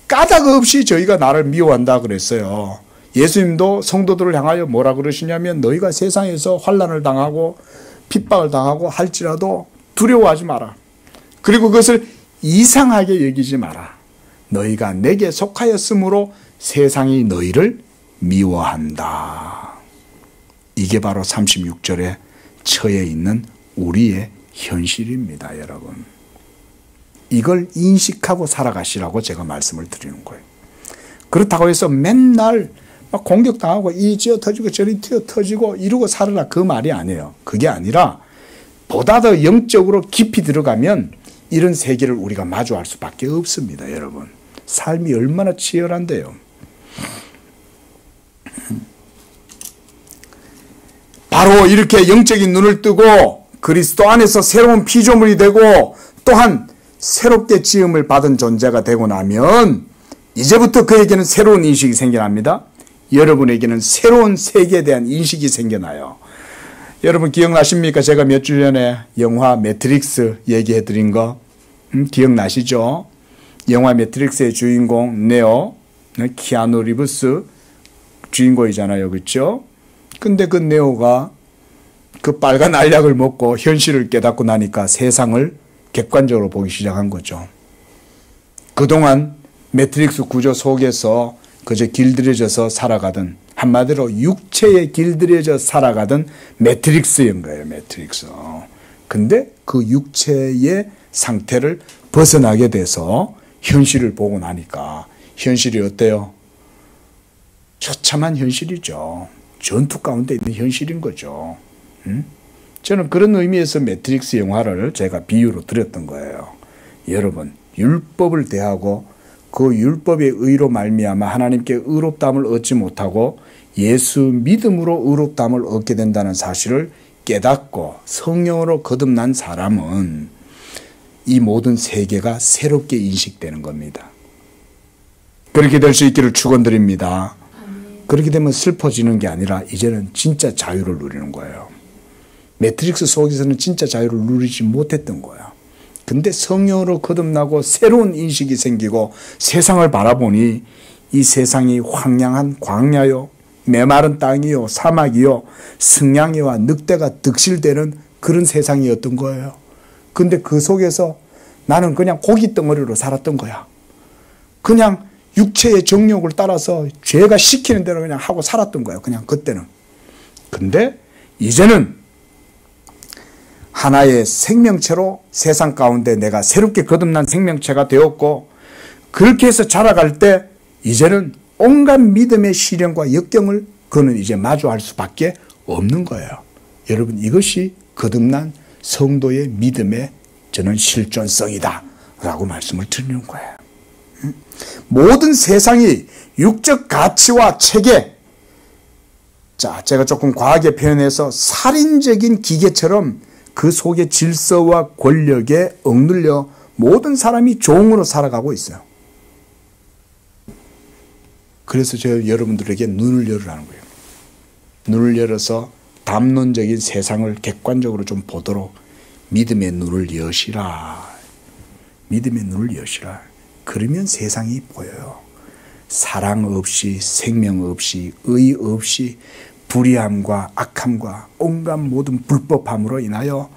까닭 없이 저희가 나를 미워한다 그랬어요. 예수님도 성도들을 향하여 뭐라 그러시냐면 너희가 세상에서 환난을 당하고 핍박을 당하고 할지라도 두려워하지 마라. 그리고 그것을 이상하게 여기지 마라. 너희가 내게 속하였으므로 세상이 너희를 미워한다. 이게 바로 36절에 처해 있는 우리의 현실입니다, 여러분. 이걸 인식하고 살아가시라고 제가 말씀을 드리는 거예요. 그렇다고 해서 맨날 막 공격당하고 이 쥐어 터지고 저리 튀어 터지고 이러고 살아라 그 말이 아니에요. 그게 아니라 보다 더 영적으로 깊이 들어가면 이런 세계를 우리가 마주할 수밖에 없습니다, 여러분. 삶이 얼마나 치열한데요. 바로 이렇게 영적인 눈을 뜨고 그리스도 안에서 새로운 피조물이 되고 또한 새롭게 지음을 받은 존재가 되고 나면 이제부터 그에게는 새로운 인식이 생겨납니다. 여러분에게는 새로운 세계에 대한 인식이 생겨나요. 여러분 기억나십니까? 제가 몇 주 전에 영화 매트릭스 얘기해 드린 거 기억나시죠? 영화 매트릭스의 주인공 네오, 키아누 리브스 주인공이잖아요. 그렇죠? 근데 그 네오가 그 빨간 알약을 먹고 현실을 깨닫고 나니까 세상을 객관적으로 보기 시작한 거죠. 그동안 매트릭스 구조 속에서 그저 길들여져서 살아가던, 한마디로 육체에 길들여져 살아가던 매트릭스인 거예요. 매트릭스. 근데 그 육체의 상태를 벗어나게 돼서 현실을 보고 나니까 현실이 어때요? 처참한 현실이죠. 전투 가운데 있는 현실인 거죠. 저는 그런 의미에서 매트릭스 영화를 제가 비유로 드렸던 거예요. 여러분, 율법을 대하고 그 율법의 의로 말미암아 하나님께 의롭다함을 얻지 못하고 예수 믿음으로 의롭다함을 얻게 된다는 사실을 깨닫고 성령으로 거듭난 사람은 이 모든 세계가 새롭게 인식되는 겁니다. 그렇게 될 수 있기를 축원드립니다. 그렇게 되면 슬퍼지는 게 아니라 이제는 진짜 자유를 누리는 거예요. 매트릭스 속에서는 진짜 자유를 누리지 못했던 거야. 근데 성령으로 거듭나고 새로운 인식이 생기고 세상을 바라보니 이 세상이 황량한 광야요, 메마른 땅이요, 사막이요, 승냥이와 늑대가 득실되는 그런 세상이었던 거예요. 근데 그 속에서 나는 그냥 고기 덩어리로 살았던 거야. 그냥 육체의 정욕을 따라서 죄가 시키는 대로 그냥 하고 살았던 거예요. 그냥 그때는. 근데 이제는 하나의 생명체로 세상 가운데 내가 새롭게 거듭난 생명체가 되었고 그렇게 해서 자라갈 때 이제는 온갖 믿음의 시련과 역경을 그는 이제 마주할 수밖에 없는 거예요. 여러분, 이것이 거듭난 성도의 믿음의 저는 실존성이다 라고 말씀을 드리는 거예요. 모든 세상이 육적 가치와 체계, 자, 제가 조금 과하게 표현해서 살인적인 기계처럼 그 속의 질서와 권력에 억눌려 모든 사람이 종으로 살아가고 있어요. 그래서 제가 여러분들에게 눈을 열으라는 거예요. 눈을 열어서 담론적인 세상을 객관적으로 좀 보도록 믿음의 눈을 여시라. 믿음의 눈을 여시라. 그러면 세상이 보여요. 사랑 없이, 생명 없이, 의 없이 불의함과 악함과 온갖 모든 불법함으로 인하여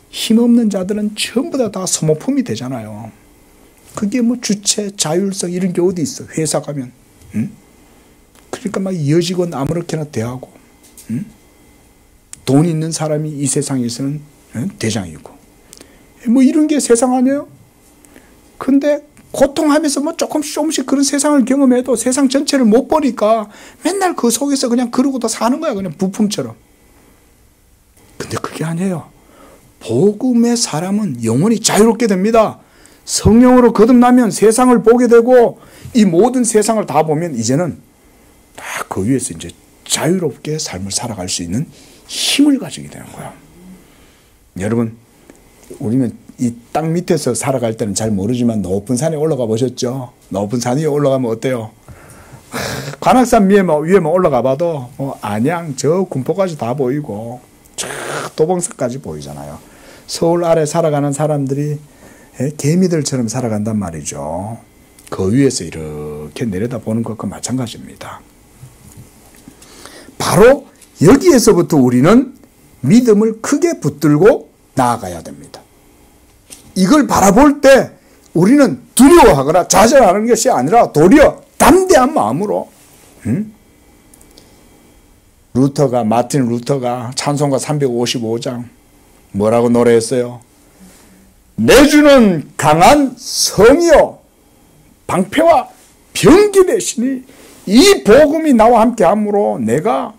힘없는 자들은 전부 다 소모품이 되잖아요. 그게 뭐 주체, 자율성 이런 게 어디 있어. 회사 가면. 응? 그러니까 막 여직원 아무렇게나 대하고, 응? 돈 있는 사람이 이 세상에서는 대장이고, 뭐 이런 게 세상 아니에요? 근데 고통하면서 뭐 조금씩 그런 세상을 경험해도 세상 전체를 못 보니까 맨날 그 속에서 그냥 그러고도 사는 거야. 그냥 부품처럼. 근데 그게 아니에요. 복음의 사람은 영원히 자유롭게 됩니다. 성령으로 거듭나면 세상을 보게 되고 이 모든 세상을 다 보면 이제는 다 그 위에서 이제 자유롭게 삶을 살아갈 수 있는 힘을 가지게 되는 거야. 여러분, 우리는 이 땅 밑에서 살아갈 때는 잘 모르지만 높은 산에 올라가 보셨죠? 높은 산 위에 올라가면 어때요? 관악산 위에만 올라가 봐도 뭐 안양 저 군포까지 다 보이고 저 도봉산까지 보이잖아요. 서울 아래 살아가는 사람들이 개미들처럼 살아간단 말이죠. 그 위에서 이렇게 내려다보는 것과 마찬가지입니다. 바로 여기에서부터 우리는 믿음을 크게 붙들고 나아가야 됩니다. 이걸 바라볼 때 우리는 두려워하거나 좌절하는 것이 아니라 도리어 담대한 마음으로, 마틴 루터가 찬송가 355장 뭐라고 노래했어요? 내 주는 강한 성이요 방패와 병기 되시니 이 복음이 나와 함께 함으로 내가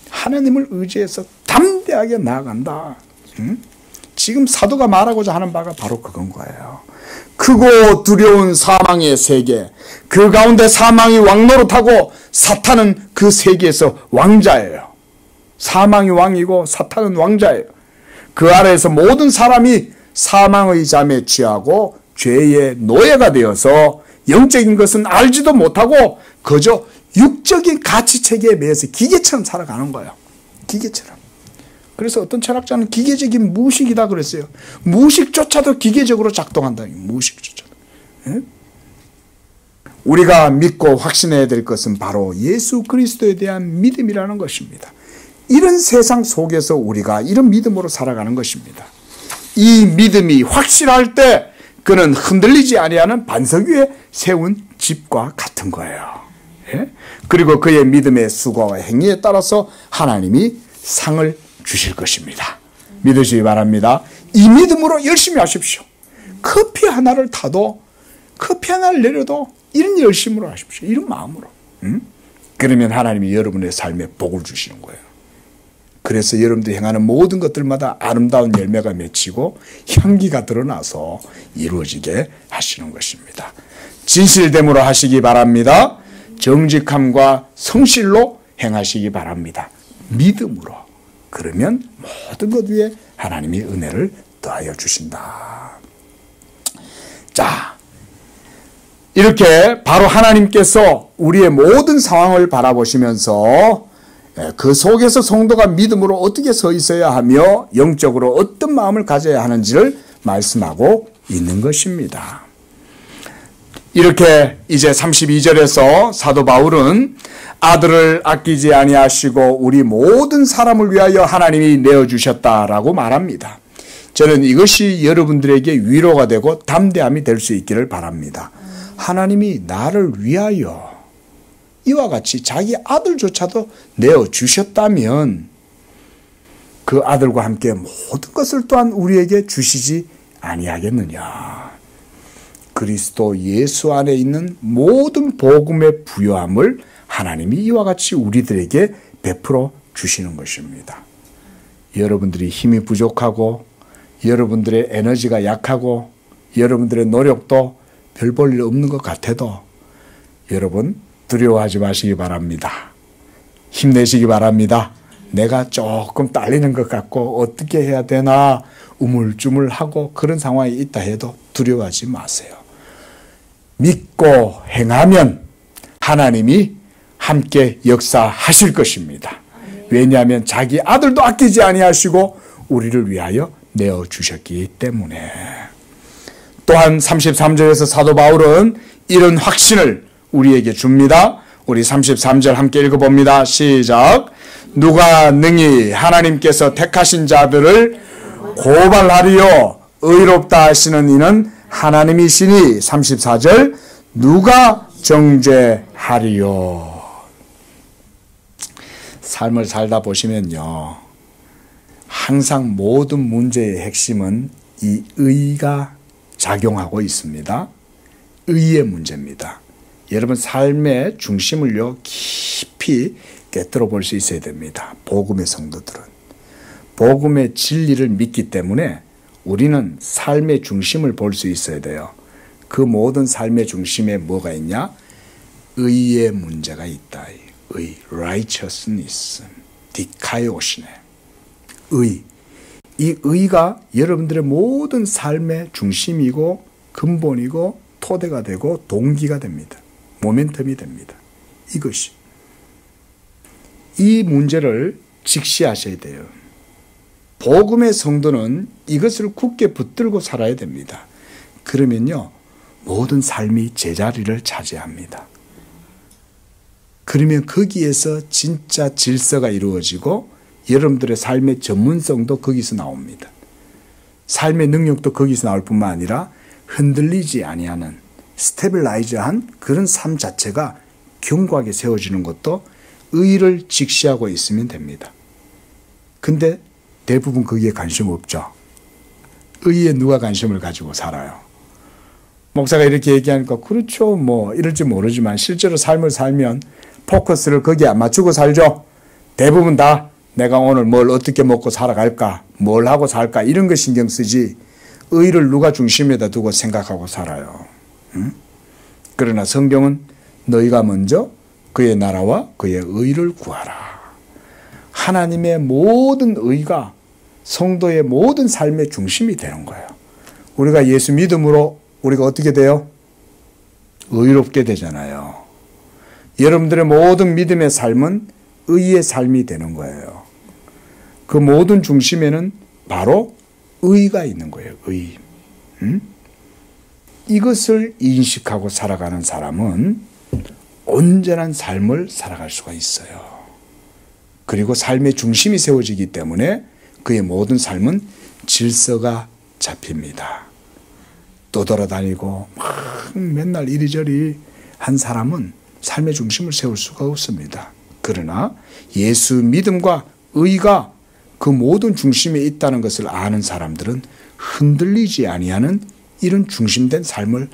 하나님을 의지해서 담대하게 나아간다. 지금 사도가 말하고자 하는 바가 바로 그건 거예요. 크고 두려운 사망의 세계, 그 가운데 사망이 왕노릇하고 사탄은 그 세계에서 왕자예요. 사망이 왕이고 사탄은 왕자예요. 그 아래에서 모든 사람이 사망의 잠에 취하고 죄의 노예가 되어서 영적인 것은 알지도 못하고 그저 육적인 가치체계에 매여서 기계처럼 살아가는 거예요. 기계처럼. 그래서 어떤 철학자는 기계적인 무식이다 그랬어요. 무식조차도 기계적으로 작동한다. 무식조차도. 예? 우리가 믿고 확신해야 될 것은 바로 예수 그리스도에 대한 믿음이라는 것입니다. 이런 세상 속에서 우리가 이런 믿음으로 살아가는 것입니다. 이 믿음이 확실할 때 그는 흔들리지 아니하는 반석 위에 세운 집과 같은 거예요. 예? 그리고 그의 믿음의 수고와 행위에 따라서 하나님이 상을 주실 것입니다. 믿으시기 바랍니다. 이 믿음으로 열심히 하십시오. 커피 하나를 타도, 커피 하나를 내려도 이런 열심으로 하십시오. 이런 마음으로. 그러면 하나님이 여러분의 삶에 복을 주시는 거예요. 그래서 여러분들이 행하는 모든 것들마다 아름다운 열매가 맺히고 향기가 드러나서 이루어지게 하시는 것입니다. 진실됨으로 하시기 바랍니다. 정직함과 성실로 행하시기 바랍니다. 믿음으로. 그러면 모든 것 위에 하나님이 은혜를 더하여 주신다. 자, 이렇게 바로 하나님께서 우리의 모든 상황을 바라보시면서 그 속에서 성도가 믿음으로 어떻게 서 있어야 하며 영적으로 어떤 마음을 가져야 하는지를 말씀하고 있는 것입니다. 이렇게 이제 32절에서 사도 바울은 아들을 아끼지 아니하시고 우리 모든 사람을 위하여 하나님이 내어주셨다라고 말합니다. 저는 이것이 여러분들에게 위로가 되고 담대함이 될 수 있기를 바랍니다. 하나님이 나를 위하여 이와 같이 자기 아들조차도 내어주셨다면 그 아들과 함께 모든 것을 또한 우리에게 주시지 아니하겠느냐. 그리스도 예수 안에 있는 모든 복음의 부요함을 하나님이 이와 같이 우리들에게 베풀어 주시는 것입니다. 여러분들이 힘이 부족하고 여러분들의 에너지가 약하고 여러분들의 노력도 별 볼 일 없는 것 같아도 여러분 두려워하지 마시기 바랍니다. 힘내시기 바랍니다. 내가 조금 딸리는 것 같고 어떻게 해야 되나 우물쭈물하고 그런 상황이 있다 해도 두려워하지 마세요. 믿고 행하면 하나님이 함께 역사하실 것입니다. 왜냐하면 자기 아들도 아끼지 아니하시고 우리를 위하여 내어주셨기 때문에. 또한 33절에서 사도 바울은 이런 확신을 우리에게 줍니다. 우리 33절 함께 읽어봅니다. 시작. 누가 능히 하나님께서 택하신 자들을 고발하리요 의롭다 하시는 이는 하나님이시니. 34절 누가 정죄하리요. 삶을 살다 보시면요, 항상 모든 문제의 핵심은 이 의가 작용하고 있습니다. 의의 문제입니다. 여러분 삶의 중심을요 깊이 깨뜨려 볼 수 있어야 됩니다. 복음의 성도들은 복음의 진리를 믿기 때문에 우리는 삶의 중심을 볼 수 있어야 돼요. 그 모든 삶의 중심에 뭐가 있냐? 의의 문제가 있다. 의, righteousness, 디카이오시네. 의. 이 의가 여러분들의 모든 삶의 중심이고 근본이고 토대가 되고 동기가 됩니다. 모멘텀이 됩니다. 이것이. 이 문제를 직시하셔야 돼요. 복음의 성도는 이것을 굳게 붙들고 살아야 됩니다. 그러면요, 모든 삶이 제자리를 차지합니다. 그러면 거기에서 진짜 질서가 이루어지고 여러분들의 삶의 전문성도 거기서 나옵니다. 삶의 능력도 거기서 나올 뿐만 아니라 흔들리지 아니하는 스테빌라이저한 그런 삶 자체가 견고하게 세워지는 것도 의를 직시하고 있으면 됩니다. 근데 대부분 거기에 관심 없죠. 의에 누가 관심을 가지고 살아요. 목사가 이렇게 얘기하니까 그렇죠 뭐 이럴지 모르지만 실제로 삶을 살면 포커스를 거기에 안 맞추고 살죠. 대부분 다 내가 오늘 뭘 어떻게 먹고 살아갈까, 뭘 하고 살까 이런 거 신경 쓰지 의를 누가 중심에다 두고 생각하고 살아요. 응? 그러나 성경은 너희가 먼저 그의 나라와 그의 의를 구하라. 하나님의 모든 의가 성도의 모든 삶의 중심이 되는 거예요. 우리가 예수 믿음으로 우리가 어떻게 돼요? 의롭게 되잖아요. 여러분들의 모든 믿음의 삶은 의의 삶이 되는 거예요. 그 모든 중심에는 바로 의가 있는 거예요. 의. 이것을 인식하고 살아가는 사람은 온전한 삶을 살아갈 수가 있어요. 그리고 삶의 중심이 세워지기 때문에 그의 모든 삶은 질서가 잡힙니다. 떠돌아다니고 막 맨날 이리저리 한 사람은 삶의 중심을 세울 수가 없습니다. 그러나 예수 믿음과 의가 그 모든 중심에 있다는 것을 아는 사람들은 흔들리지 아니하는 이런 중심된 삶을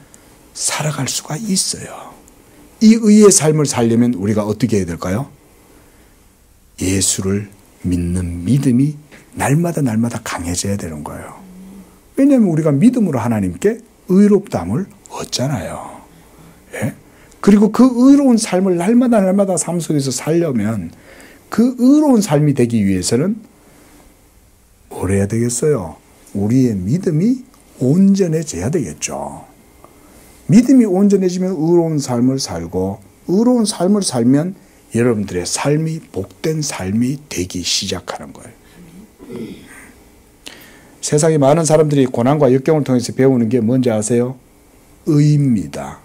살아갈 수가 있어요. 이 의의 삶을 살려면 우리가 어떻게 해야 될까요? 예수를 믿는 믿음이 날마다 강해져야 되는 거예요. 왜냐하면 우리가 믿음으로 하나님께 의롭다함을 얻잖아요. 예? 그리고 그 의로운 삶을 날마다 삶 속에서 살려면 그 의로운 삶이 되기 위해서는 뭘 해야 되겠어요? 우리의 믿음이 온전해져야 되겠죠. 믿음이 온전해지면 의로운 삶을 살고 의로운 삶을 살면 여러분들의 삶이 복된 삶이 되기 시작하는 거예요. 세상에 많은 사람들이 고난과 역경을 통해서 배우는 게 뭔지 아세요? 의입니다.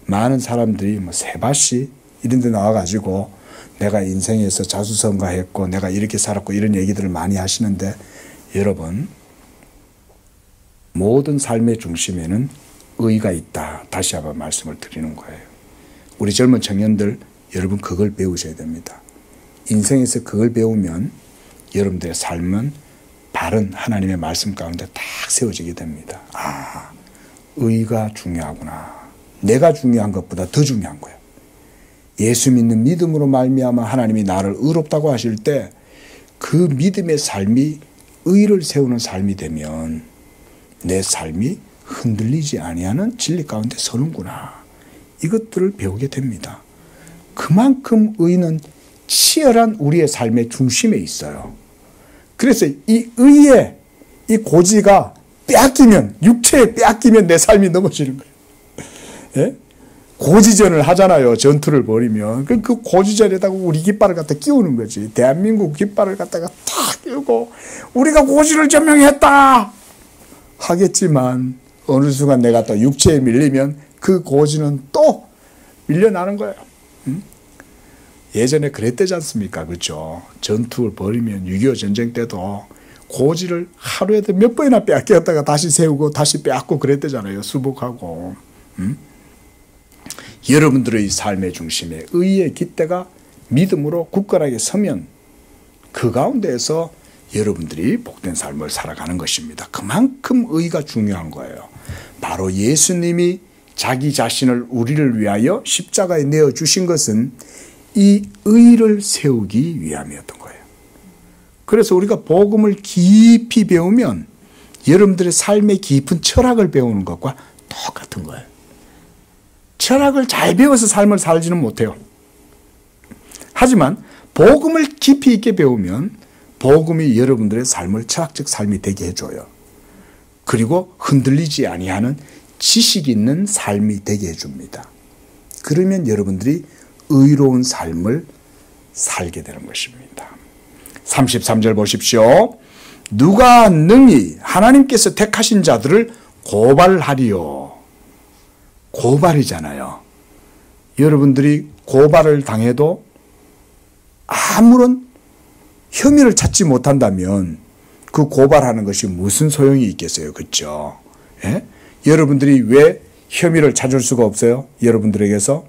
많은 사람들이 뭐 세바시 이런 데 나와가지고 내가 인생에서 자수성가했고 내가 이렇게 살았고 이런 얘기들을 많이 하시는데 여러분 모든 삶의 중심에는 의가 있다. 다시 한번 말씀을 드리는 거예요. 우리 젊은 청년들 여러분 그걸 배우셔야 됩니다. 인생에서 그걸 배우면 여러분들의 삶은 바른 하나님의 말씀 가운데 딱 세워지게 됩니다. 아, 의가 중요하구나. 내가 중요한 것보다 더 중요한 거예요. 예수 믿는 믿음으로 말미암아 하나님이 나를 의롭다고 하실 때 그 믿음의 삶이 의를 세우는 삶이 되면 내 삶이 흔들리지 아니하는 진리 가운데 서는구나. 이것들을 배우게 됩니다. 그만큼 의는 치열한 우리의 삶의 중심에 있어요. 그래서 이 의의 이 고지가 빼앗기면 육체에 빼앗기면 내 삶이 넘어지는 거예요. 예? 고지전을 하잖아요. 전투를 벌이면. 그 고지전에다가 우리 깃발을 갖다 끼우는 거지. 대한민국 깃발을 갖다가 탁 끼우고 우리가 고지를 점령했다 하겠지만 어느 순간 내가 또 육체에 밀리면 그 고지는 또 밀려나는 거예요. 예전에 그랬대지 않습니까? 그렇죠? 전투를 벌이면 6.25 전쟁 때도 고지를 하루에도 몇 번이나 빼앗겼다가 다시 세우고 다시 빼앗고 그랬대잖아요. 수복하고. 여러분들의 삶의 중심에 의의 깃대가 믿음으로 굳건하게 서면 그 가운데에서 여러분들이 복된 삶을 살아가는 것입니다. 그만큼 의가 중요한 거예요. 바로 예수님이 자기 자신을 우리를 위하여 십자가에 내어주신 것은 이 의를 세우기 위함이었던 거예요. 그래서 우리가 복음을 깊이 배우면 여러분들의 삶의 깊은 철학을 배우는 것과 똑같은 거예요. 철학을 잘 배워서 삶을 살지는 못해요. 하지만 복음을 깊이 있게 배우면 복음이 여러분들의 삶을 철학적 삶이 되게 해줘요. 그리고 흔들리지 아니하는 지식 있는 삶이 되게 해줍니다. 그러면 여러분들이 의로운 삶을 살게 되는 것입니다. 33절 보십시오. 누가 능히 하나님께서 택하신 자들을 고발하리요. 고발이잖아요. 여러분들이 고발을 당해도 아무런 혐의를 찾지 못한다면 그 고발하는 것이 무슨 소용이 있겠어요? 그렇죠? 예? 여러분들이 왜 혐의를 찾을 수가 없어요? 여러분들에게서?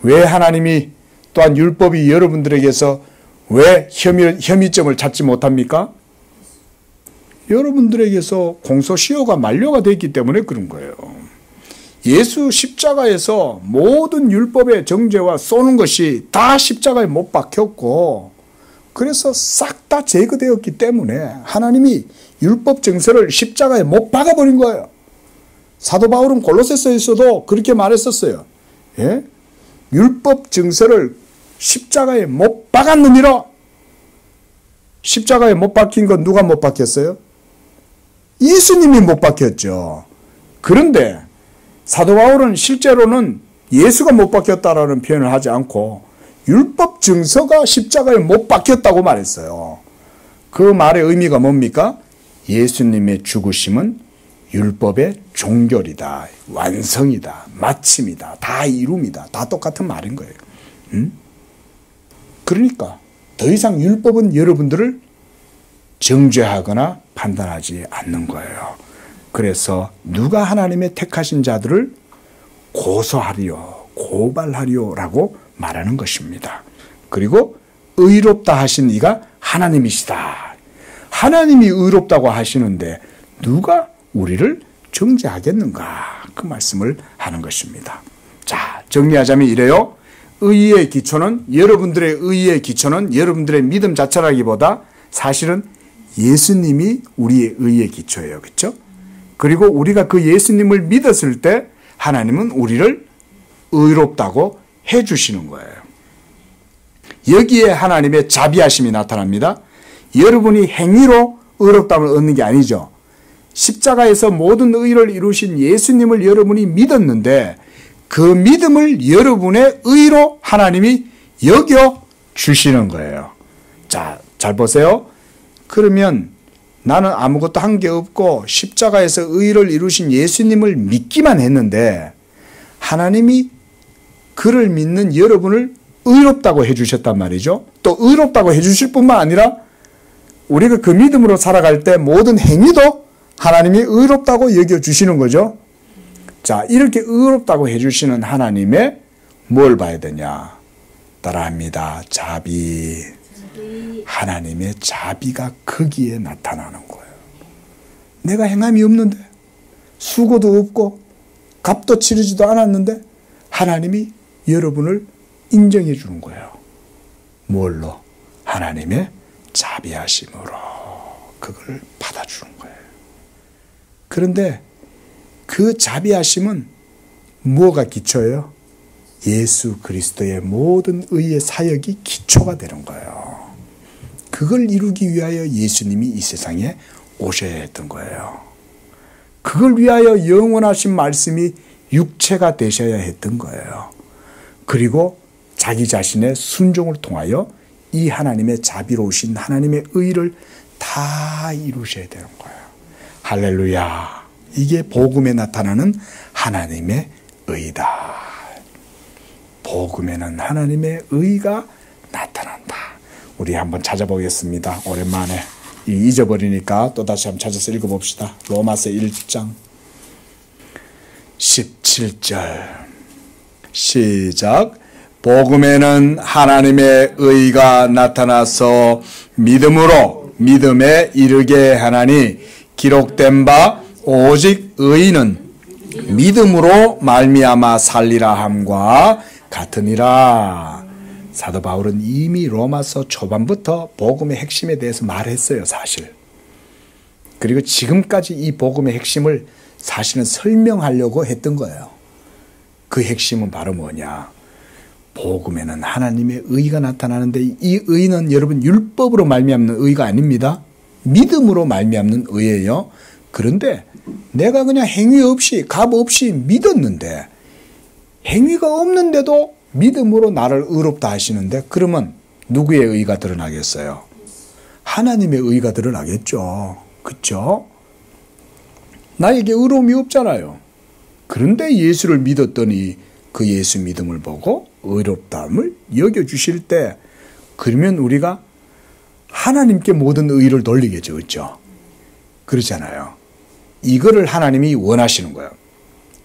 왜 하나님이 또한 율법이 여러분들에게서 왜 혐의점을 찾지 못합니까? 여러분들에게서 공소시효가 만료가 됐기 때문에 그런 거예요. 예수 십자가에서 모든 율법의 정죄와 쏘는 것이 다 십자가에 못 박혔고 그래서 싹 다 제거되었기 때문에 하나님이 율법 정서를 십자가에 못 박아버린 거예요. 사도 바울은 골로새서에서도 그렇게 말했었어요. 예? 율법 정서를 십자가에 못 박았느니라. 십자가에 못 박힌 건 누가 못 박혔어요? 예수님이 못 박혔죠. 그런데 사도 바울은 실제로는 예수가 못 박혔다라는 표현을 하지 않고 율법 증서가 십자가에 못 박혔다고 말했어요. 그 말의 의미가 뭡니까? 예수님의 죽으심은 율법의 종결이다, 완성이다, 마침이다, 다 이룸이다. 다 똑같은 말인 거예요. 그러니까 더 이상 율법은 여러분들을 정죄하거나 판단하지 않는 거예요. 그래서 누가 하나님의 택하신 자들을 고소하리요, 고발하리요라고 말하는 것입니다. 그리고 의롭다 하신 이가 하나님이시다. 하나님이 의롭다고 하시는데 누가 우리를 정죄하겠는가? 그 말씀을 하는 것입니다. 자, 정리하자면 이래요. 의의 기초는, 여러분들의 의의 기초는 여러분들의 믿음 자체라기보다 사실은 예수님이 우리의 의의 기초예요. 그렇죠? 그리고 우리가 그 예수님을 믿었을 때 하나님은 우리를 의롭다고 해주시는 거예요. 여기에 하나님의 자비하심이 나타납니다. 여러분이 행위로 의롭다함을 얻는 게 아니죠. 십자가에서 모든 의를 이루신 예수님을 여러분이 믿었는데 그 믿음을 여러분의 의로 하나님이 여겨주시는 거예요. 자, 잘 보세요. 그러면 나는 아무것도 한 게 없고 십자가에서 의를 이루신 예수님을 믿기만 했는데 하나님이 그를 믿는 여러분을 의롭다고 해주셨단 말이죠. 또 의롭다고 해주실 뿐만 아니라 우리가 그 믿음으로 살아갈 때 모든 행위도 하나님이 의롭다고 여겨주시는 거죠. 자, 이렇게 의롭다고 해주시는 하나님의 뭘 봐야 되냐? 따라합니다. 자비. 하나님의 자비가 거기에 나타나는 거예요. 내가 행함이 없는데, 수고도 없고, 값도 치르지도 않았는데, 하나님이 여러분을 인정해 주는 거예요. 뭘로? 하나님의 자비하심으로 그걸 받아주는 거예요. 그런데 그 자비하심은 뭐가 기초예요? 예수 그리스도의 모든 의의 사역이 기초가 되는 거예요. 그걸 이루기 위하여 예수님이 이 세상에 오셔야 했던 거예요. 그걸 위하여 영원하신 말씀이 육체가 되셔야 했던 거예요. 그리고 자기 자신의 순종을 통하여 이 하나님의 자비로우신 하나님의 의를 다 이루셔야 되는 거예요. 할렐루야. 이게 복음에 나타나는 하나님의 의다. 복음에는 하나님의 의가 나타난다. 우리 한번 찾아보겠습니다. 오랜만에. 잊어버리니까 또다시 한번 찾아서 읽어봅시다. 로마서 1장 17절 시작. 복음에는 하나님의 의가 나타나서 믿음으로 믿음에 이르게 하나니 기록된 바 오직 의인은 믿음으로 말미암아 살리라 함과 같으니라. 사도 바울은 이미 로마서 초반부터 복음의 핵심에 대해서 말했어요, 사실. 그리고 지금까지 이 복음의 핵심을 사실은 설명하려고 했던 거예요. 그 핵심은 바로 뭐냐? 복음에는 하나님의 의가 나타나는데 이 의는 여러분 율법으로 말미암는 의가 아닙니다. 믿음으로 말미암는 의예요. 그런데 내가 그냥 행위 없이 값 없이 믿었는데 행위가 없는데도 믿음으로 나를 의롭다 하시는데 그러면 누구의 의가 드러나겠어요? 하나님의 의가 드러나겠죠. 그렇죠? 나에게 의로움이 없잖아요. 그런데 예수를 믿었더니 그 예수 믿음을 보고 의롭다함을 여겨주실 때 그러면 우리가 하나님께 모든 의를 돌리겠죠. 그렇죠? 그렇잖아요. 이거를 하나님이 원하시는 거예요.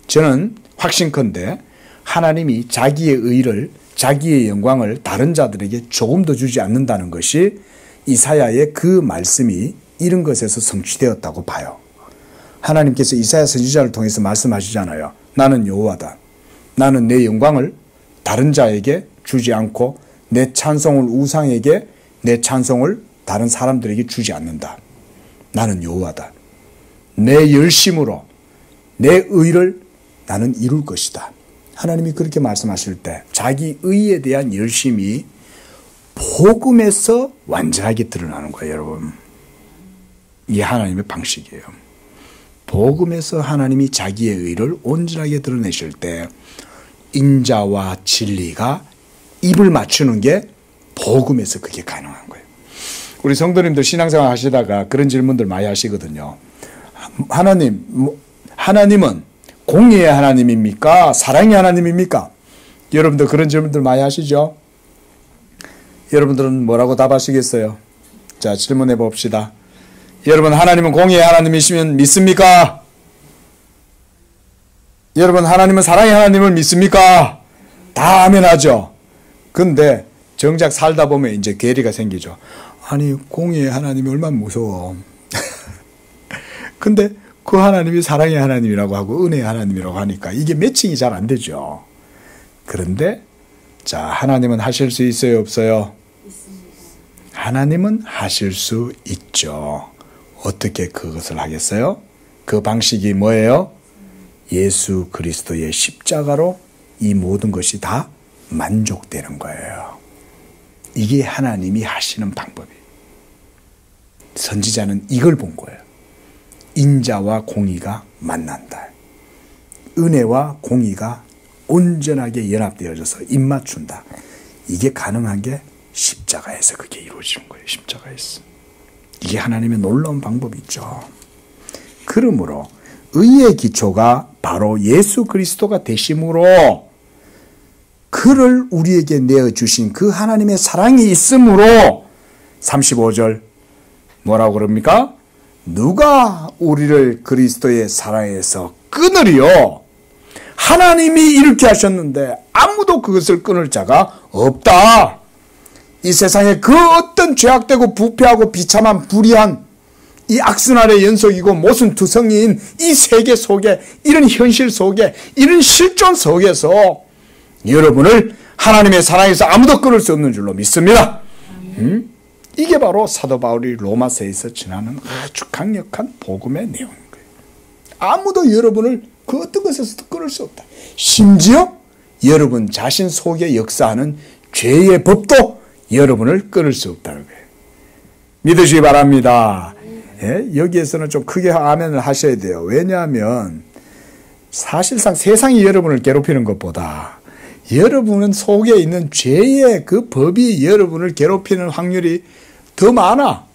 저는 확신컨대 하나님이 자기의 의를, 자기의 영광을 다른 자들에게 조금 더 주지 않는다는 것이 이사야의 그 말씀이 이런 것에서 성취되었다고 봐요. 하나님께서 이사야 선지자를 통해서 말씀하시잖아요. 나는 여호와다. 나는 내 영광을 다른 자에게 주지 않고 내 찬송을 우상에게, 내 찬송을 다른 사람들에게 주지 않는다. 나는 여호와다. 내 열심으로 내 의를 나는 이룰 것이다. 하나님이 그렇게 말씀하실 때 자기 의에 대한 열심이 복음에서 완전하게 드러나는 거예요, 여러분. 이게 하나님의 방식이에요. 복음에서 하나님이 자기의 의를 온전하게 드러내실 때 인자와 진리가 입을 맞추는 게 복음에서 그게 가능한 거예요. 우리 성도님들 신앙생활 하시다가 그런 질문들 많이 하시거든요. 하나님은 공의의 하나님입니까? 사랑의 하나님입니까? 여러분들 그런 질문들 많이 하시죠? 여러분들은 뭐라고 답하시겠어요? 자, 질문해 봅시다. 여러분, 하나님은 공의의 하나님이시면 믿습니까? 여러분, 하나님은 사랑의 하나님을 믿습니까? 다 아멘 하죠. 근데 정작 살다 보면 이제 괴리가 생기죠. 아니, 공의의 하나님이 얼마나 무서워. 근데 그 하나님이 사랑의 하나님이라고 하고 은혜의 하나님이라고 하니까 이게 매칭이 잘 안 되죠. 그런데 자, 하나님은 하실 수 있어요, 없어요? 하나님은 하실 수 있죠. 어떻게 그것을 하겠어요? 그 방식이 뭐예요? 예수 그리스도의 십자가로 이 모든 것이 다 만족되는 거예요. 이게 하나님이 하시는 방법이에요. 선지자는 이걸 본 거예요. 인자와 공의가 만난다. 은혜와 공의가 온전하게 연합되어져서 입맞춘다. 이게 가능한 게 십자가에서 그게 이루어지는 거예요. 십자가에서. 이게 하나님의 놀라운 방법이죠. 그러므로 의의 기초가 바로 예수 그리스도가 되심으로 그를 우리에게 내어주신 그 하나님의 사랑이 있으므로 35절 뭐라고 그럽니까? 누가 우리를 그리스도의 사랑에서 끊으리요? 하나님이 이렇게 하셨는데 아무도 그것을 끊을 자가 없다. 이 세상에 그 어떤 죄악되고 부패하고 비참한 불의한 이 악순환의 연속이고 모순투성이인 이 세계 속에 이런 현실 속에 이런 실존 속에서 여러분을 하나님의 사랑에서 아무도 끊을 수 없는 줄로 믿습니다. 이게 바로 사도 바울이 로마서에서 전하는 아주 강력한 복음의 내용인 거예요. 아무도 여러분을 그 어떤 것에서도 끊을 수 없다. 심지어 여러분 자신 속에 역사하는 죄의 법도 여러분을 끊을 수 없다는 거예요. 믿으시기 바랍니다. 예? 여기에서는 좀 크게 아멘을 하셔야 돼요. 왜냐하면 사실상 세상이 여러분을 괴롭히는 것보다 여러분 속에 있는 죄의 그 법이 여러분을 괴롭히는 확률이 더 많아.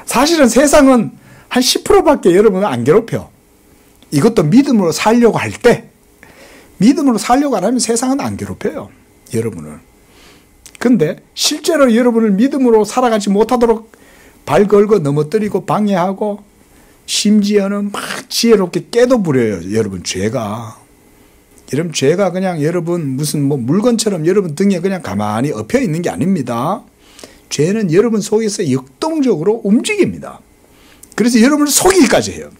사실은 세상은 한 10%밖에 여러분을 안 괴롭혀. 이것도 믿음으로 살려고 할 때, 믿음으로 살려고 안 하면 세상은 안 괴롭혀요, 여러분을. 근데 실제로 여러분을 믿음으로 살아가지 못하도록 발 걸고 넘어뜨리고 방해하고 심지어는 막 지혜롭게 깨도 부려요, 여러분 죄가. 여러분 죄가 그냥 여러분 무슨 뭐 물건처럼 여러분 등에 그냥 가만히 엎여 있는 게 아닙니다. 죄는 여러분 속에서 역동적으로 움직입니다. 그래서 여러분을 속이기까지 해요.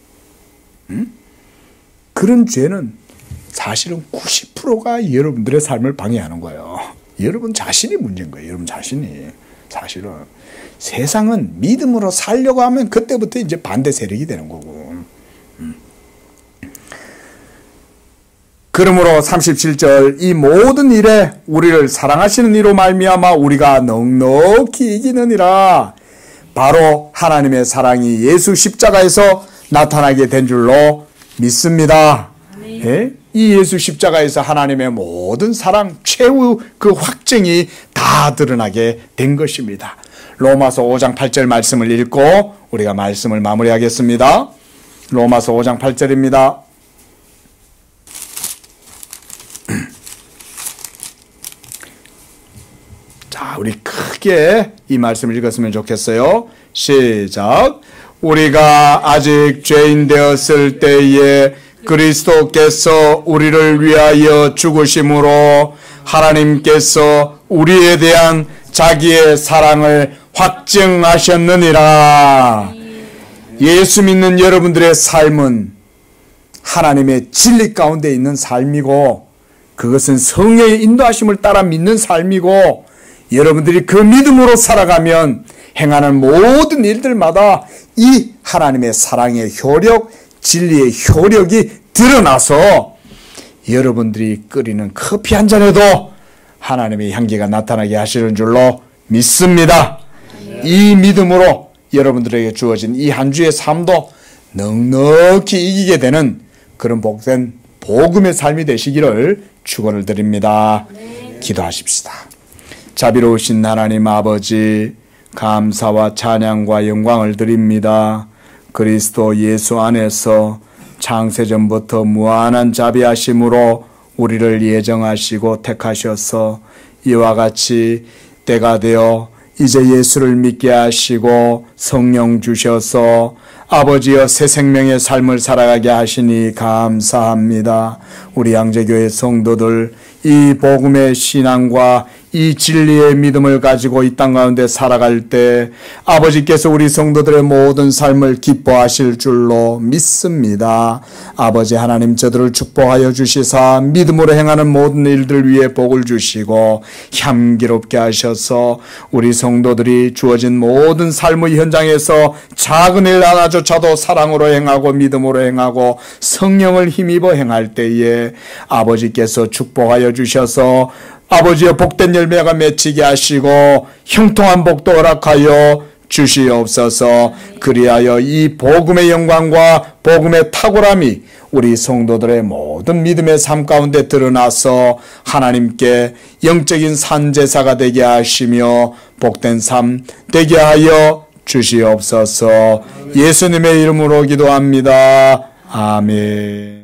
그런 죄는 사실은 90%가 여러분들의 삶을 방해하는 거예요. 여러분 자신이 문제인 거예요. 여러분 자신이. 사실은 세상은 믿음으로 살려고 하면 그때부터 이제 반대 세력이 되는 거고. 그러므로 37절 이 모든 일에 우리를 사랑하시는 이로 말미암아 우리가 넉넉히 이기느니라. 바로 하나님의 사랑이 예수 십자가에서 나타나게 된 줄로 믿습니다. 예? 이 예수 십자가에서 하나님의 모든 사랑, 최후 그 확증이 다 드러나게 된 것입니다. 로마서 5장 8절 말씀을 읽고 우리가 말씀을 마무리하겠습니다. 로마서 5장 8절입니다. 자, 우리 크게 이 말씀을 읽었으면 좋겠어요. 시작. 우리가 아직 죄인 되었을 때에 그리스도께서 우리를 위하여 죽으심으로 하나님께서 우리에 대한 자기의 사랑을 확증하셨느니라. 예수 믿는 여러분들의 삶은 하나님의 진리 가운데 있는 삶이고 그것은 성령의 인도하심을 따라 믿는 삶이고 여러분들이 그 믿음으로 살아가면 행하는 모든 일들마다 이 하나님의 사랑의 효력, 진리의 효력이 드러나서 여러분들이 끓이는 커피 한 잔에도 하나님의 향기가 나타나게 하시는 줄로 믿습니다. 이 믿음으로 여러분들에게 주어진 이 한 주의 삶도 넉넉히 이기게 되는 그런 복된 복음의 삶이 되시기를 축원을 드립니다. 기도하십시다. 자비로우신 하나님 아버지, 감사와 찬양과 영광을 드립니다. 그리스도 예수 안에서 창세전부터 무한한 자비하심으로 우리를 예정하시고 택하셔서 이와 같이 때가 되어 이제 예수를 믿게 하시고 성령 주셔서 아버지여 새 생명의 삶을 살아가게 하시니 감사합니다. 우리 양재교회 성도들 이 복음의 신앙과 이 진리의 믿음을 가지고 이 땅 가운데 살아갈 때 아버지께서 우리 성도들의 모든 삶을 기뻐하실 줄로 믿습니다. 아버지 하나님 저들을 축복하여 주시사 믿음으로 행하는 모든 일들 위에 복을 주시고 향기롭게 하셔서 우리 성도들이 주어진 모든 삶의 현장에서 작은 일 하나조차도 사랑으로 행하고 믿음으로 행하고 성령을 힘입어 행할 때에 아버지께서 축복하여 주셔서 아버지의 복된 열매가 맺히게 하시고 형통한 복도 허락하여 주시옵소서. 그리하여 이 복음의 영광과 복음의 탁월함이 우리 성도들의 모든 믿음의 삶 가운데 드러나서 하나님께 영적인 산제사가 되게 하시며 복된 삶 되게 하여 주시옵소서. 예수님의 이름으로 기도합니다. 아멘.